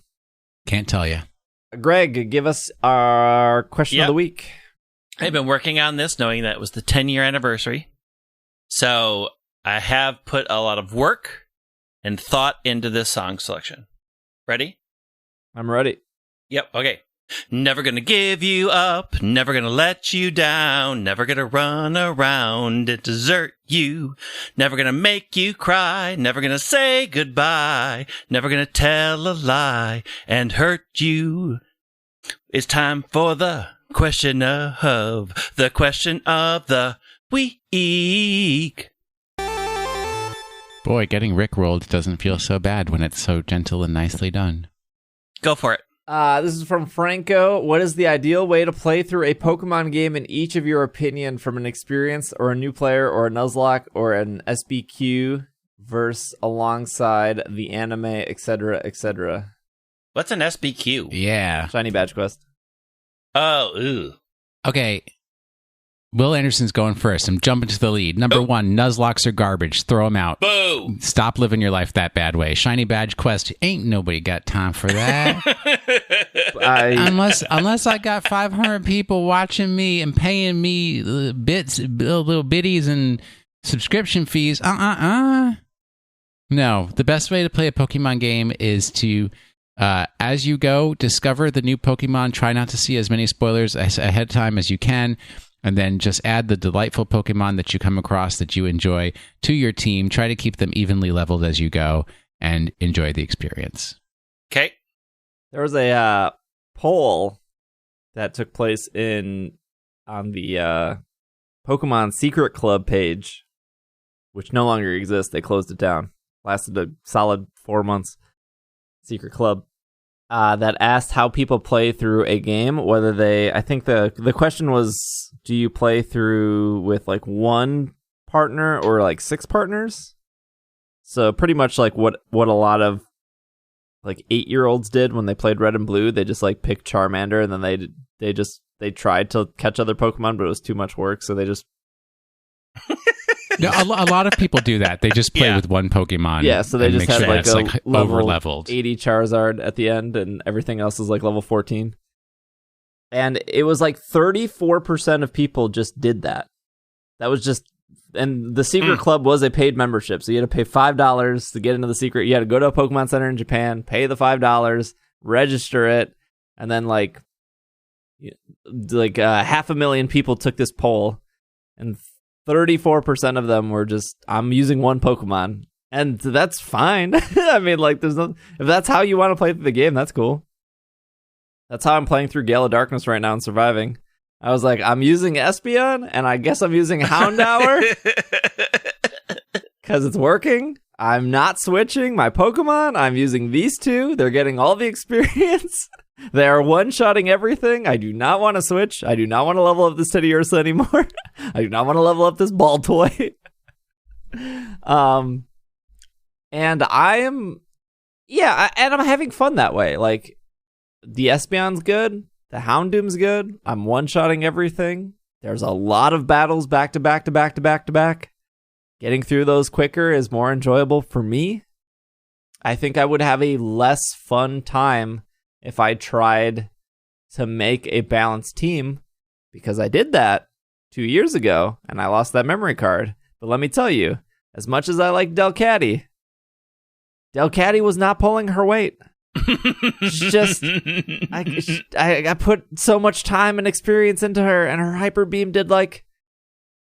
Can't tell you. Greg, give us our question of the week. I've been working on this knowing that it was the 10-year anniversary. So I have put a lot of work and thought into this song selection. Ready? I'm ready. Yep, okay. Never gonna give you up, never gonna let you down, never gonna run around and desert you, never gonna make you cry, never gonna say goodbye, never gonna tell a lie and hurt you. It's time for the question of the week. Boy, getting rickrolled doesn't feel so bad when it's so gentle and nicely done. Go for it. This is from Franco. What is the ideal way to play through a Pokemon game in each of your opinion, from an experienced or a new player or a Nuzlocke or an SBQ verse alongside the anime, etc., etc.? What's an SBQ? Yeah. Shiny Badge Quest. Oh, ew. Okay. Will Anderson's going first. I'm jumping to the lead. Number 1, Nuzlocks are garbage. Throw them out. Boo! Stop living your life that bad way. Shiny Badge Quest, ain't nobody got time for that. Unless I got 500 people watching me and paying me little biddies and subscription fees. No, the best way to play a Pokemon game is to, as you go, discover the new Pokemon. Try not to see as many spoilers ahead of time as you can. And then just add the delightful Pokemon that you come across that you enjoy to your team. Try to keep them evenly leveled as you go and enjoy the experience. Okay. There was a poll that took place on the Pokemon Secret Club page, which no longer exists. They closed it down. Lasted a solid 4 months. Secret Club. That asked how people play through a game, whether I think the question was, do you play through with like one partner or like 6 partners? So pretty much like what a lot of like 8-year-olds did when they played Red and Blue. They just like picked Charmander, and then they tried to catch other Pokemon, but it was too much work, so they just No, a lot of people do that. They just play with one Pokemon. Yeah, so they and just make had sure like it's, a like level over-leveled. 80 Charizard at the end, and everything else is like level 14. And it was like 34% of people just did that. That was just, and the secret club was a paid membership, so you had to pay $5 to get into the secret. You had to go to a Pokemon Center in Japan, pay the $5, register it, and then like 500,000 people took this poll, and 34% of them were just, I'm using one Pokemon. And that's fine. I mean, like, there's no, if that's how you want to play through the game, that's cool. That's how I'm playing through Gale of Darkness right now and surviving. I was like, I'm using Espeon, and I guess I'm using Houndour because it's working. I'm not switching my Pokemon. I'm using these two. They're getting all the experience. They are one-shotting everything. I do not want to switch. I do not want to level up this Teddy Ursa anymore. I do not want to level up this ball toy. And I'm having fun that way. Like, the Espeon's good. The Houndoom's good. I'm one-shotting everything. There's a lot of battles back to back to back to back to back. Getting through those quicker is more enjoyable for me. I think I would have a less fun time if I tried to make a balanced team, because I did that 2 years ago and I lost that memory card. But let me tell you, as much as I like Delcatty was not pulling her weight. Just, I put so much time and experience into her, and her Hyper Beam did like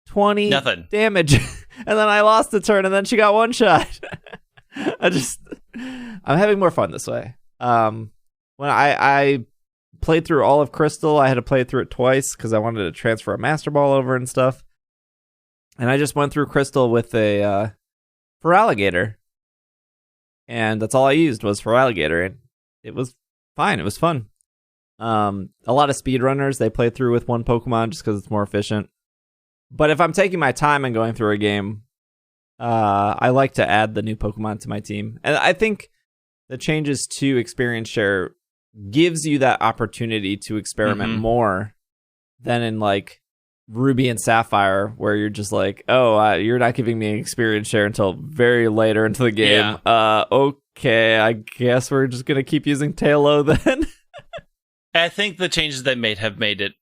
20 damage, and then I lost the turn, and then she got one shot. I'm having more fun this way. When I played through all of Crystal, I had to play through it twice because I wanted to transfer a Master Ball over and stuff, and I just went through Crystal with a Feraligatr. And that's all I used was Feraligatr, and it was fine. It was fun. A lot of speedrunners, they play through with one Pokemon just because it's more efficient. But if I'm taking my time and going through a game, I like to add the new Pokemon to my team. And I think the changes to Experience Share gives you that opportunity to experiment more than in like Ruby and Sapphire, where you're just like, you're not giving me an Experience Share until very later into the game. Yeah. Okay, I guess we're just gonna keep using Tailo then. I think the changes they made have made it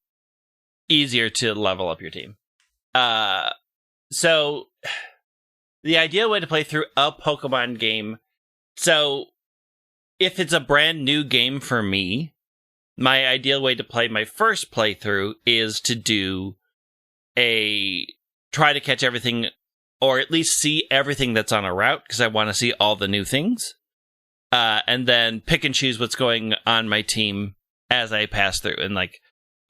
easier to level up your team. So the ideal way to play through a Pokemon game. So if it's a brand new game for me, my ideal way to play my first playthrough is to try to catch everything, or at least see everything that's on a route, because I want to see all the new things, and then pick and choose what's going on my team as I pass through. And like,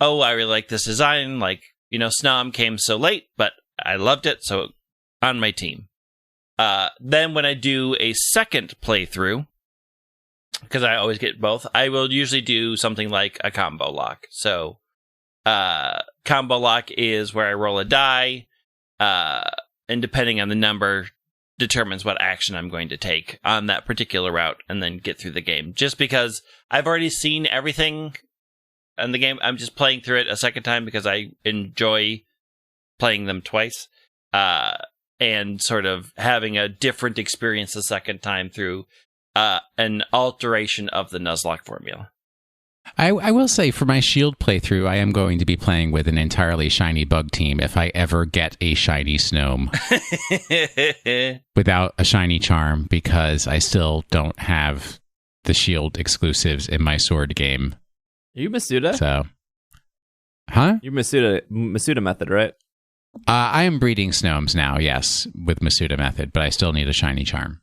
I really like this design, like, Snom came so late, but I loved it, so on my team. Then when I do a second playthrough, because I always get both, I will usually do something like a combo lock. So combo lock is where I roll a die, and depending on the number, determines what action I'm going to take on that particular route, and then get through the game. Just because I've already seen everything in the game, I'm just playing through it a second time because I enjoy playing them twice, and sort of having a different experience the second time through an alteration of the Nuzlocke formula. I will say, for my Shield playthrough, I am going to be playing with an entirely shiny bug team if I ever get a shiny Snome without a shiny charm, because I still don't have the Shield exclusives in my Sword game. Are you Masuda? So, huh? You're Masuda method, right? I am breeding Snomes now, yes, with Masuda method, but I still need a shiny charm.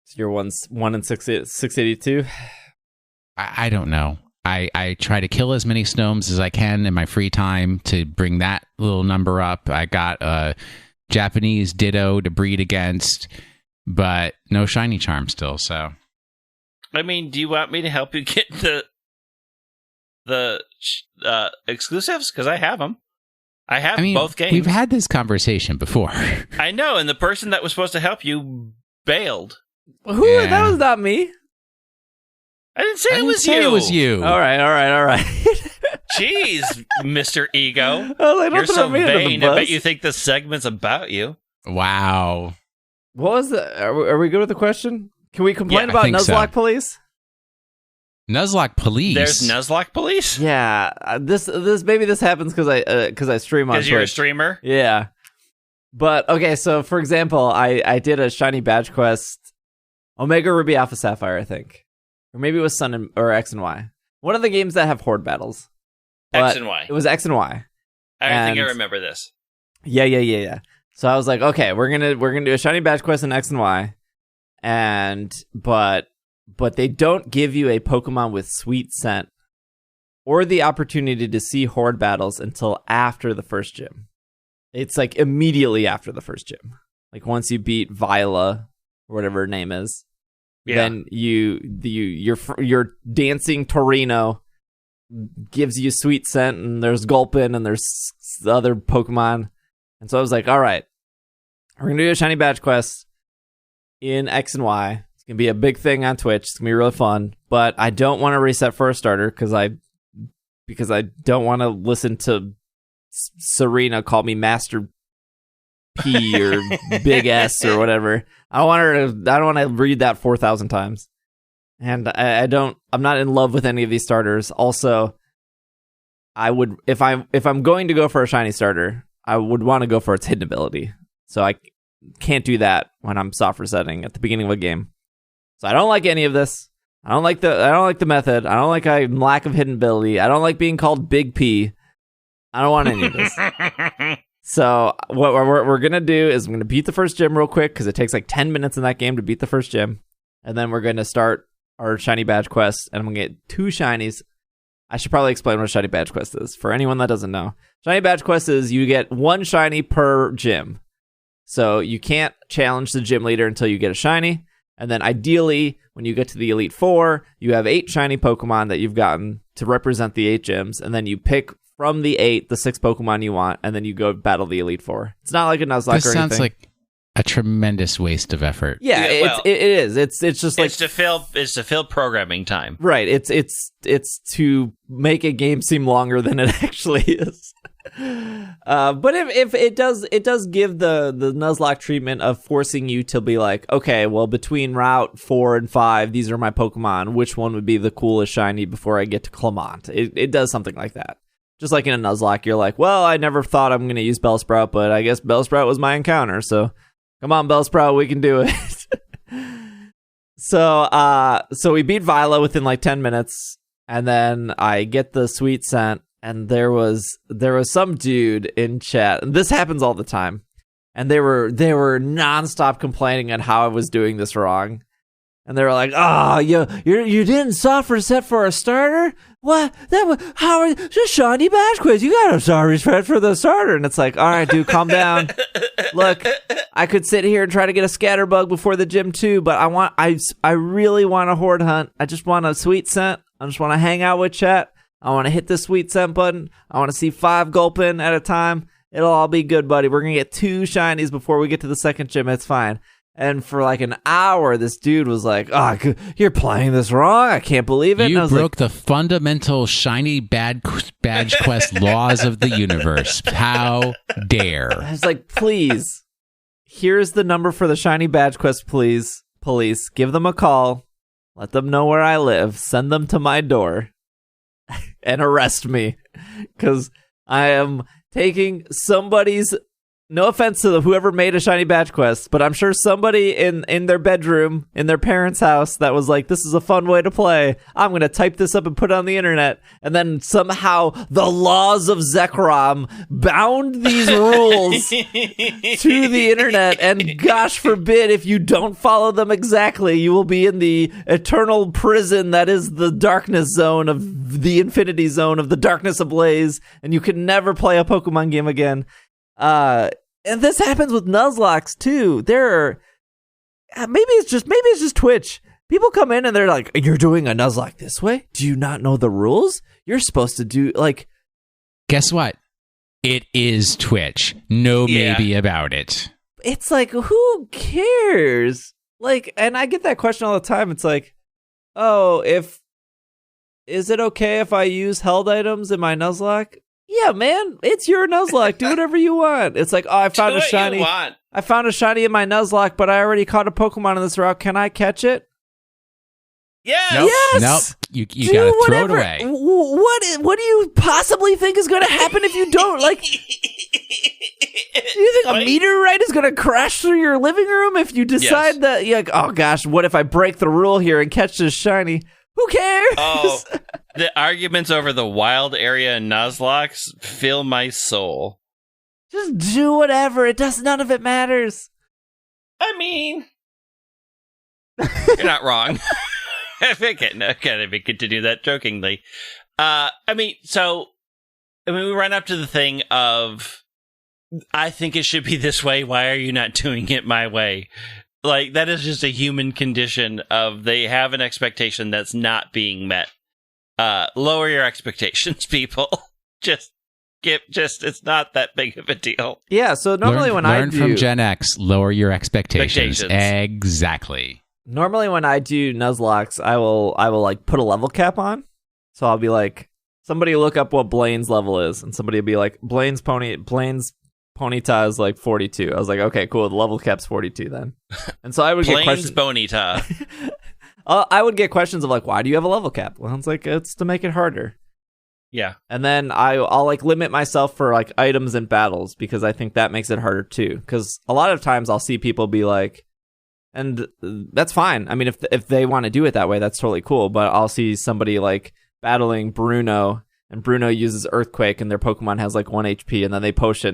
So you're 1 in 682? I don't know. I try to kill as many Snomes as I can in my free time to bring that little number up. I got a Japanese Ditto to breed against, but no shiny charm still, so. I mean, do you want me to help you get the exclusives? Because I have them. I have both games. We've had this conversation before. I know, and the person that was supposed to help you bailed. Who? Yeah. That was not me. I didn't say it was you. All right. Jeez, Mr. Ego. Well, you're so vain. I bet you think this segment's about you. Wow. What was the? Are we good with the question? Can we complain Yeah, I about think so. Nuzlocke Police? Nuzlocke Police. There's Nuzlocke Police? Yeah, this maybe this happens because I stream on Twitch. Because you're a streamer? Yeah, but okay. So for example, I did a shiny badge quest, Omega Ruby Alpha Sapphire, I think, or maybe it was Sun or X and Y. One of the games that have horde battles. X and Y. It was X and Y. I think I And- remember this. Yeah. So I was like, okay, we're gonna do a shiny badge quest in X and Y, but they don't give you a Pokemon with sweet scent or the opportunity to see horde battles until after the first gym. It's like immediately after the first gym. Like once you beat Viola or whatever her name is, then your dancing Torino gives you sweet scent, and there's Gulpin and there's other Pokemon. And so I was like, all right, we're gonna do a shiny badge quest in X and Y. It's gonna be a big thing on Twitch. It's gonna be really fun, but I don't want to reset for a starter because I don't want to listen to Serena call me Master P or Big S or whatever. I don't want to read that 4,000 times. And I'm not in love with any of these starters. Also, I would if I'm going to go for a shiny starter, I would want to go for its hidden ability. So I can't do that when I'm soft resetting at the beginning of a game. So I don't like any of this. I don't like the method. I don't like a lack of hidden ability. I don't like being called Big P. I don't want any of this. So what we're going to do is I'm going to beat the first gym real quick because it takes like 10 minutes in that game to beat the first gym. And then we're going to start our shiny badge quest, and I'm going to get 2 shinies. I should probably explain what a shiny badge quest is for anyone that doesn't know. Shiny badge quest is you get 1 shiny per gym. So you can't challenge the gym leader until you get a shiny. And then ideally, when you get to the Elite Four, you have 8 shiny Pokemon that you've gotten to represent the 8 gyms. And then you pick from the 8, the 6 Pokemon you want, and then you go battle the Elite Four. It's not like a Nuzlocke or anything. This sounds like a tremendous waste of effort. Yeah, well, it is. It's just like it's to fill programming time. right. It's to make a game seem longer than it actually is. But if it does give the Nuzlocke treatment of forcing you to be like, okay, well, between Route 4 and 5, these are my Pokemon. Which one would be the coolest shiny before I get to Clement? It does something like that. Just like in a Nuzlocke, you're like, well, I never thought I'm going to use Bellsprout, but I guess Bellsprout was my encounter, so come on, Bellsprout, we can do it. So we beat Viola within like 10 minutes, and then I get the sweet scent, and there was some dude in chat, and this happens all the time, and they were nonstop complaining on how I was doing this wrong. And they were like, "Oh, you didn't soft reset for a starter? What? Just shiny badge quiz. You got a soft reset for the starter." And it's like, all right, dude, calm down. Look, I could sit here and try to get a scatterbug before the gym too, but I really want a horde hunt. I just want a sweet scent. I just want to hang out with chat. I want to hit the sweet scent button. I want to see 5 Gulpin at a time. It'll all be good, buddy. We're gonna get 2 shinies before we get to the second gym. It's fine. And for like an hour, this dude was like, "Oh, you're playing this wrong. I can't believe it." You and I was broke the fundamental shiny badge quest laws of the universe. How dare. I was like, "Please, here's the number for the shiny badge quest, please. Police, give them a call. Let them know where I live. Send them to my door and arrest me. Because I am taking somebody's..." No offense to whoever made a shiny badge quest, but I'm sure somebody in their bedroom, in their parents' house, that was like, "This is a fun way to play. I'm going to type this up and put it on the internet." And then somehow the laws of Zekrom bound these rules to the internet. And gosh forbid, if you don't follow them exactly, you will be in the eternal prison that is the darkness zone of the infinity zone of the darkness ablaze. And you can never play a Pokemon game again. And this happens with Nuzlocks too. Maybe it's just Twitch. People come in and they're like, "You're doing a Nuzlocke this way? Do you not know the rules? You're supposed to do like..." Guess what? It is Twitch. No maybe about it. It's like, who cares? Like, and I get that question all the time. It's like, "Oh, is it okay if I use held items in my Nuzlocke?" Yeah, man, it's your Nuzlocke. Do whatever you want. It's like, "Oh, I found a shiny. I found a shiny in my Nuzlocke, but I already caught a Pokemon on this route. Can I catch it? Yes! Nope. Yes! Nope. You gotta throw it away. What do you possibly think is going to happen if you don't? Like, do you think a meteorite is going to crash through your living room if you decide that, oh gosh, what if I break the rule here and catch this shiny? Who cares? Oh, the arguments over the wild area in Nuzlocke fill my soul. Just do whatever. None of it matters. I mean, you're not wrong. We continue that jokingly. We run up to the thing of, I think it should be this way. Why are you not doing it my way? Like, that is just a human condition of they have an expectation that's not being met. Lower your expectations, people. It's not that big of a deal. Yeah, so normally learn from Gen X, lower your expectations. Exactly. Normally when I do Nuzlocks, I will like put a level cap on. So I'll be like, somebody look up what Blaine's level is, and somebody will be like, Blaine's Ponyta is like 42. I was like, okay, cool. The level cap's 42 then. And so I would get questions. Bonita. I would get questions of like, why do you have a level cap? Well, it's like, it's to make it harder. Yeah. And then I'll like limit myself for like items and battles because I think that makes it harder too. Because a lot of times I'll see people be like, and that's fine. I mean, if they want to do it that way, that's totally cool. But I'll see somebody like battling Bruno, and Bruno uses Earthquake, and their Pokemon has like 1 HP, and then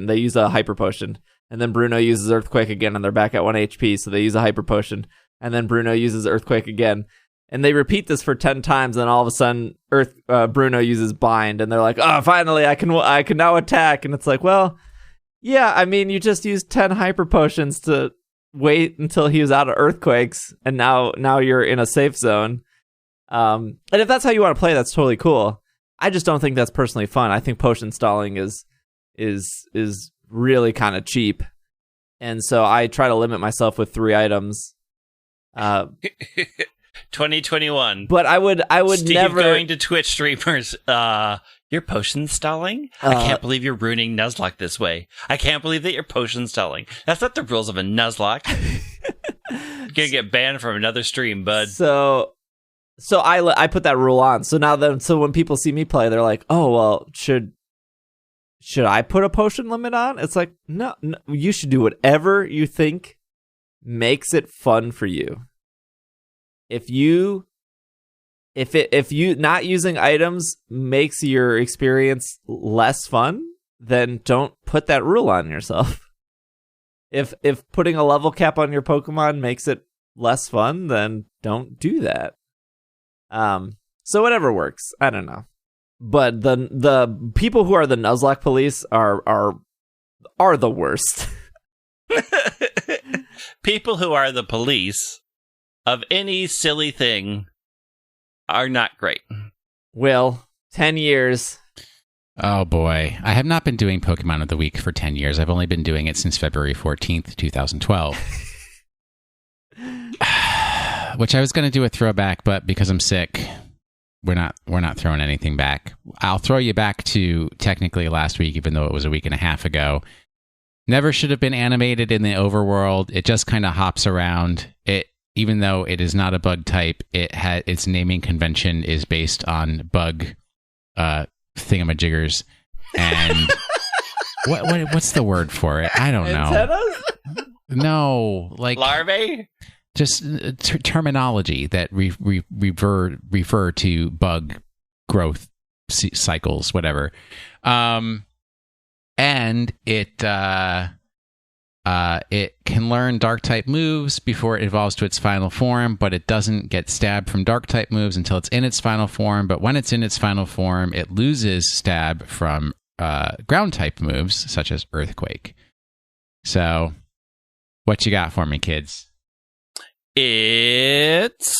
they use a Hyper Potion. And then Bruno uses Earthquake again, and they're back at 1 HP, so they use a Hyper Potion. And then Bruno uses Earthquake again. And they repeat this for 10 times, and then all of a sudden, Bruno uses Bind, and they're like, oh, finally, I can now attack. And it's like, well, yeah, I mean, you just used 10 Hyper Potions to wait until he was out of Earthquakes, and now you're in a safe zone. And if that's how you want to play, that's totally cool. I just don't think that's personally fun. I think potion stalling is really kind of cheap, and so I try to limit myself with 3 items. 2021. But I would Steve never going to Twitch streamers. You're potion stalling? I can't believe you're ruining Nuzlocke this way. I can't believe that you're potion stalling. That's not the rules of a Nuzlocke. You're gonna get banned from another stream, bud. So I put that rule on. So now so when people see me play, they're like, "Oh, well, should I put a potion limit on?" It's like, no, you should do whatever you think makes it fun for you. If you not using items makes your experience less fun, then don't put that rule on yourself. If putting a level cap on your Pokemon makes it less fun, then don't do that. So whatever works. I don't know. But the people who are the Nuzlocke police are the worst. People who are the police of any silly thing are not great. Will, 10 years. Oh boy. I have not been doing Pokemon of the Week for 10 years. I've only been doing it since February 14th, 2012. Which I was going to do a throwback, but because I'm sick, we're not throwing anything back. I'll throw you back to technically last week, even though it was a week and a half ago. Never should have been animated in the overworld. It just kind of hops around. Even though it is not a bug type, its naming convention is based on bug thingamajiggers. And what's the word for it? I don't know. Antennas? No, like larvae. Just terminology that refer to bug growth cycles, whatever. And it can learn dark type moves before it evolves to its final form, but it doesn't get stabbed from dark type moves until it's in its final form. But when it's in its final form, it loses stab from ground type moves such as Earthquake. So, what you got for me, kids? It's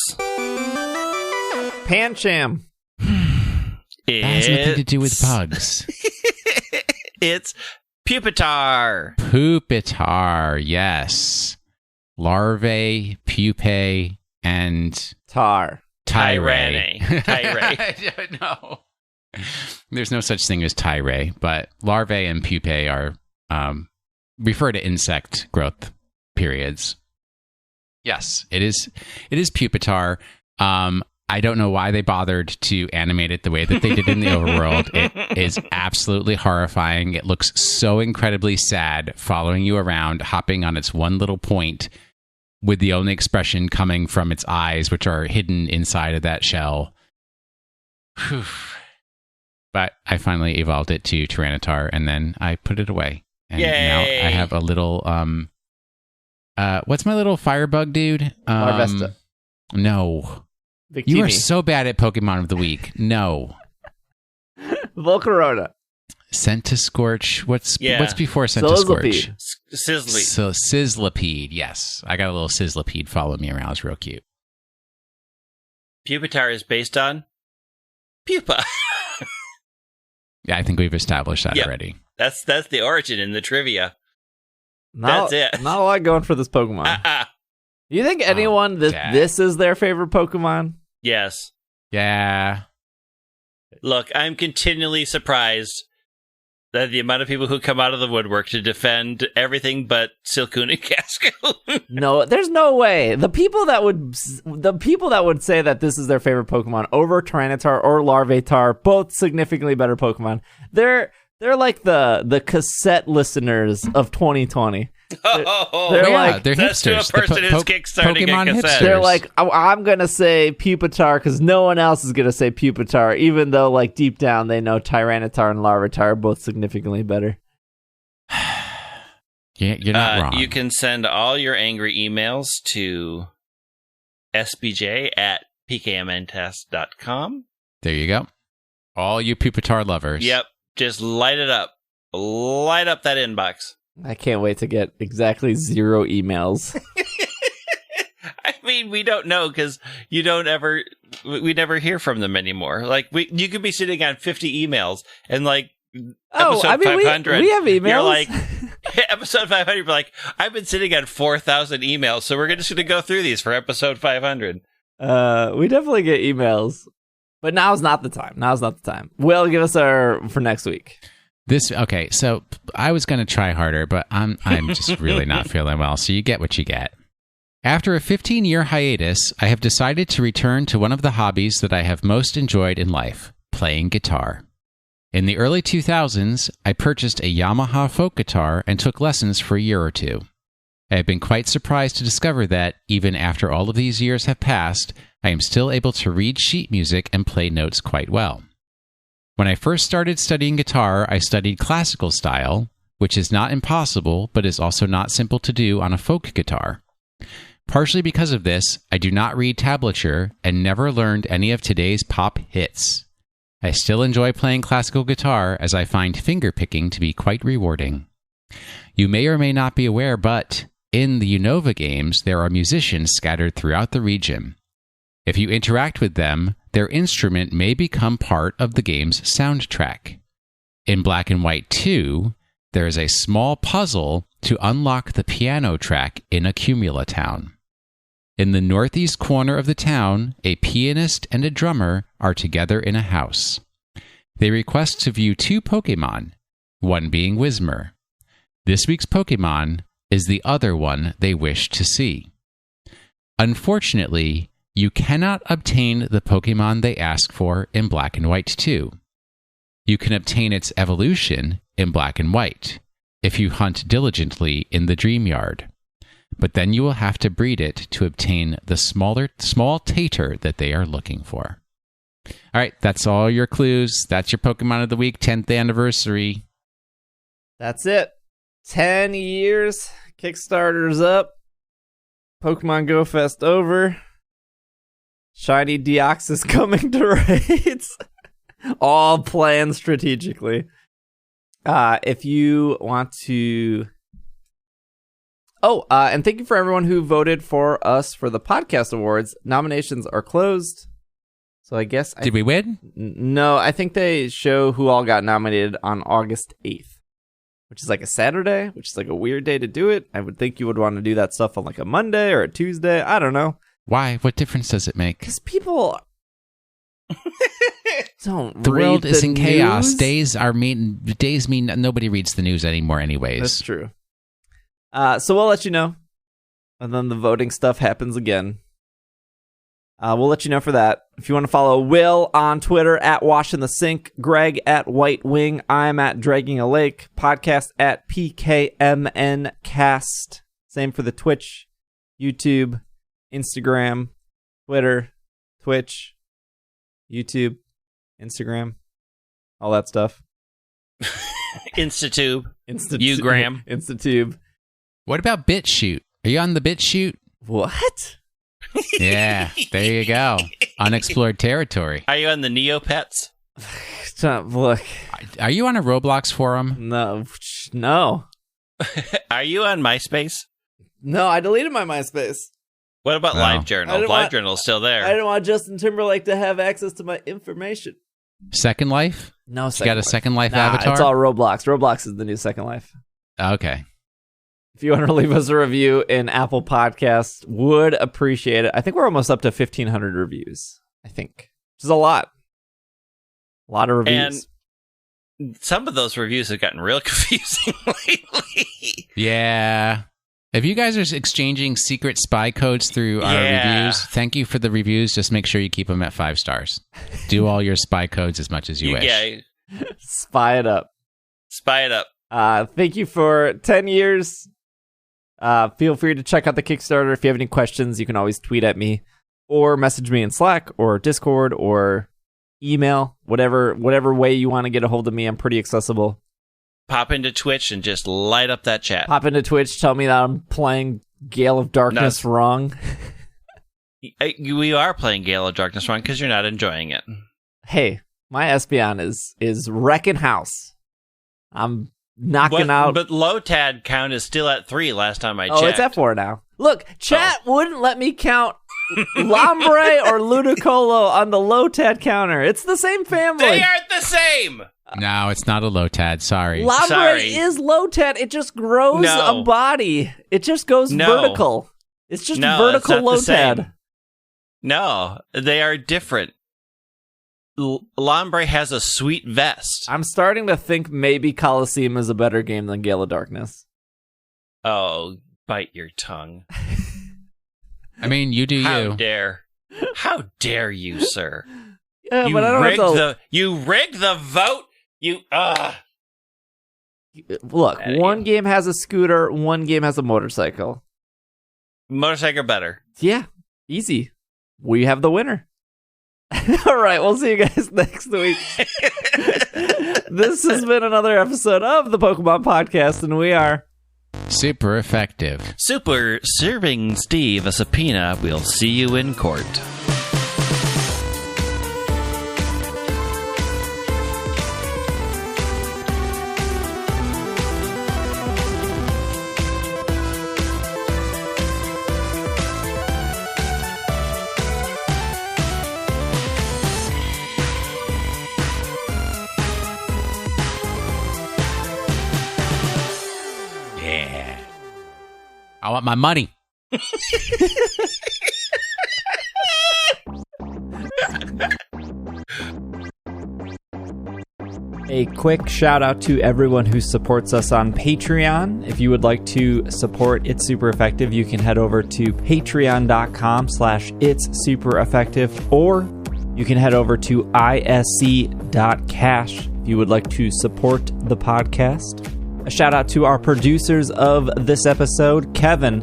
Pancham. That has nothing to do with bugs. It's Pupitar. Pupitar, yes. Larvae, pupae, and Tar. Tyray. Tyray. No. There's no such thing as Tyray, but larvae and pupae are refer to insect growth periods. Yes, it is Pupitar. I don't know why they bothered to animate it the way that they did in the overworld. It is absolutely horrifying. It looks so incredibly sad, following you around, hopping on its one little point, with the only expression coming from its eyes, which are hidden inside of that shell. Whew. But I finally evolved it to Tyranitar, and then I put it away. And now I have a little... what's my little firebug dude? Larvesta. No. Victini. You are so bad at Pokemon of the Week. No. Volcarona. Centiscorch. What's before Centiscorch? Sizzly. So Sizzlipede. Yes, I got a little Sizzlipede following me around. It's real cute. Pupitar is based on pupa. Yeah, I think we've established that already. That's the origin in the trivia. That's it. Not a lot going for this Pokemon. You think anyone this is their favorite Pokemon? Yes. Yeah. Look, I'm continually surprised that the amount of people who come out of the woodwork to defend everything but Silcoon and Cascoon. No, there's no way. The people that would say that this is their favorite Pokemon over Tyranitar or Larvitar, both significantly better Pokemon. They're like the cassette listeners of 2020. They're that's hipsters. To a person who's kickstarting Pokemon a cassette. hipsters. They're like, I'm going to say Pupitar because no one else is going to say Pupitar, even though like deep down they know Tyranitar and Larvitar are both significantly better. Yeah, you're not wrong. You can send all your angry emails to sbj@pkmntest.com. There you go. All you Pupitar lovers. Yep. Just light it up. Light up that inbox. I can't wait to get exactly 0 emails. I mean, we don't know because we never hear from them anymore. Like you could be sitting on 50 emails and like episode 500. We have emails. You're like episode 500. You're like, I've been sitting on 4,000 emails, so we're just going to go through these for episode 500. We definitely get emails, but now's not the time. Will, give us for next week. So I was going to try harder, but I'm just really not feeling well, so you get what you get. After a 15-year hiatus, I have decided to return to one of the hobbies that I have most enjoyed in life, playing guitar. In the early 2000s, I purchased a Yamaha folk guitar and took lessons for a year or two. I have been quite surprised to discover that, even after all of these years have passed, I am still able to read sheet music and play notes quite well. When I first started studying guitar, I studied classical style, which is not impossible, but is also not simple to do on a folk guitar. Partially because of this, I do not read tablature and never learned any of today's pop hits. I still enjoy playing classical guitar as I find fingerpicking to be quite rewarding. You may or may not be aware, but in the Unova games, there are musicians scattered throughout the region. If you interact with them, their instrument may become part of the game's soundtrack. In Black and White 2, there is a small puzzle to unlock the piano track in Accumula Town. In the northeast corner of the town, a pianist and a drummer are together in a house. They request to view 2 Pokemon, one being Whismur. This week's Pokemon is the other one they wish to see. Unfortunately, you cannot obtain the Pokemon they ask for in Black and White 2. You can obtain its evolution in Black and White if you hunt diligently in the Dream Yard. But then you will have to breed it to obtain the small tater that they are looking for. All right, that's all your clues. That's your Pokemon of the Week, 10th anniversary. That's it. 10 years. Kickstarter's up. Pokemon GO Fest over. Shiny Deoxys coming to raids. All planned strategically. If you want to... and thank you for everyone who voted for us for the podcast awards. Nominations are closed. So I guess... Did we win? No, I think they show who all got nominated on August 8th, which is like a Saturday, which is like a weird day to do it. I would think you would want to do that stuff on like a Monday or a Tuesday. I don't know. Why? What difference does it make? Because people don't the read world is in news. Chaos. Days mean nobody reads the news anymore anyways. That's true. So we'll let you know. And then the voting stuff happens again. We'll let you know for that. If you want to follow Will on Twitter at Washing the Sink, Greg at White Wing, I'm at Dragging a Lake, podcast at PKMNcast. Same for the Twitch, YouTube, Instagram, Twitter, Twitch, YouTube, Instagram, all that stuff. Instatube. Ugram. Instatube. What about BitChute? Are you on the BitChute? What? Yeah, there you go. Unexplored territory. Are you on the Neopets? Look. Are you on a Roblox forum? No. Are you on MySpace? No, I deleted my MySpace. What about LiveJournal? LiveJournal is still there. I didn't want Justin Timberlake to have access to my information. Second Life? No, You got a Second Life avatar? It's all Roblox. Roblox is the new Second Life. Okay. If you want to leave us a review in Apple Podcasts, would appreciate it. I think we're almost up to 1,500 reviews. I think, which is a lot. A lot of reviews. And some of those reviews have gotten real confusing lately. Yeah. If you guys are exchanging secret spy codes through our reviews, thank you for the reviews. Just make sure you keep them at 5 stars. Do all your spy codes as much as you wish. Yeah. Spy it up. Spy it up. Thank you for 10 years. Feel free to check out the Kickstarter. If you have any questions, you can always tweet at me or message me in Slack or Discord or email, whatever way you want to get a hold of me. I'm pretty accessible. Pop into Twitch and just light up that chat. Pop into Twitch, tell me that I'm playing Gale of Darkness wrong. We are playing Gale of Darkness wrong because you're not enjoying it. Hey, my Espeon is wrecking house. I'm knocking out. But Lotad count is still at 3 last time I checked. Oh, it's at 4 now. Look, chat wouldn't let me count Lombre or Ludicolo on the Lotad counter. It's the same family. They aren't the same. No, it's not a Lotad. Sorry. Lombre is Lotad. It just grows a body. It just goes vertical. It's just vertical Lotad. No, they are different. Lombre has a sweet vest. I'm starting to think maybe Coliseum is a better game than Gale of Darkness. Oh, bite your tongue. I mean, you do How dare you, sir? Yeah, but I don't have to... You rigged the vote. Look, one game has a scooter, one game has a motorcycle. Motorcycle better. Yeah, easy. We have the winner. All right, we'll see you guys next week. This has been another episode of the Pokemon Podcast, and we are super effective. Super serving Steve a subpoena. We'll see you in court. I want my money. A quick shout out to everyone who supports us on Patreon. If you would like to support It's Super Effective, you can head over to patreon.com/It's Super Effective, or you can head over to isc.cash if you would like to support the podcast. A shout out to our producers of this episode, Kevin,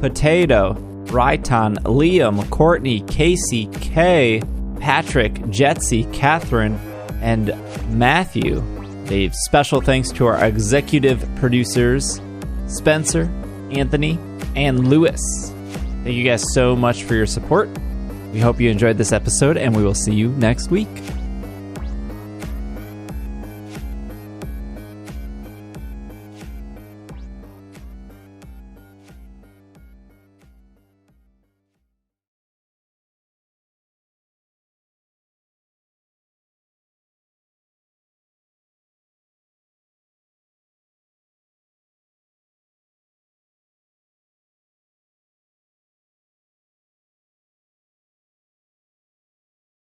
Potato, Raitan, Liam, Courtney, Casey, Kay, Patrick, Jetsy, Catherine, and Matthew. A special thanks to our executive producers, Spencer, Anthony, and Lewis. Thank you guys so much for your support. We hope you enjoyed this episode, and we will see you next week.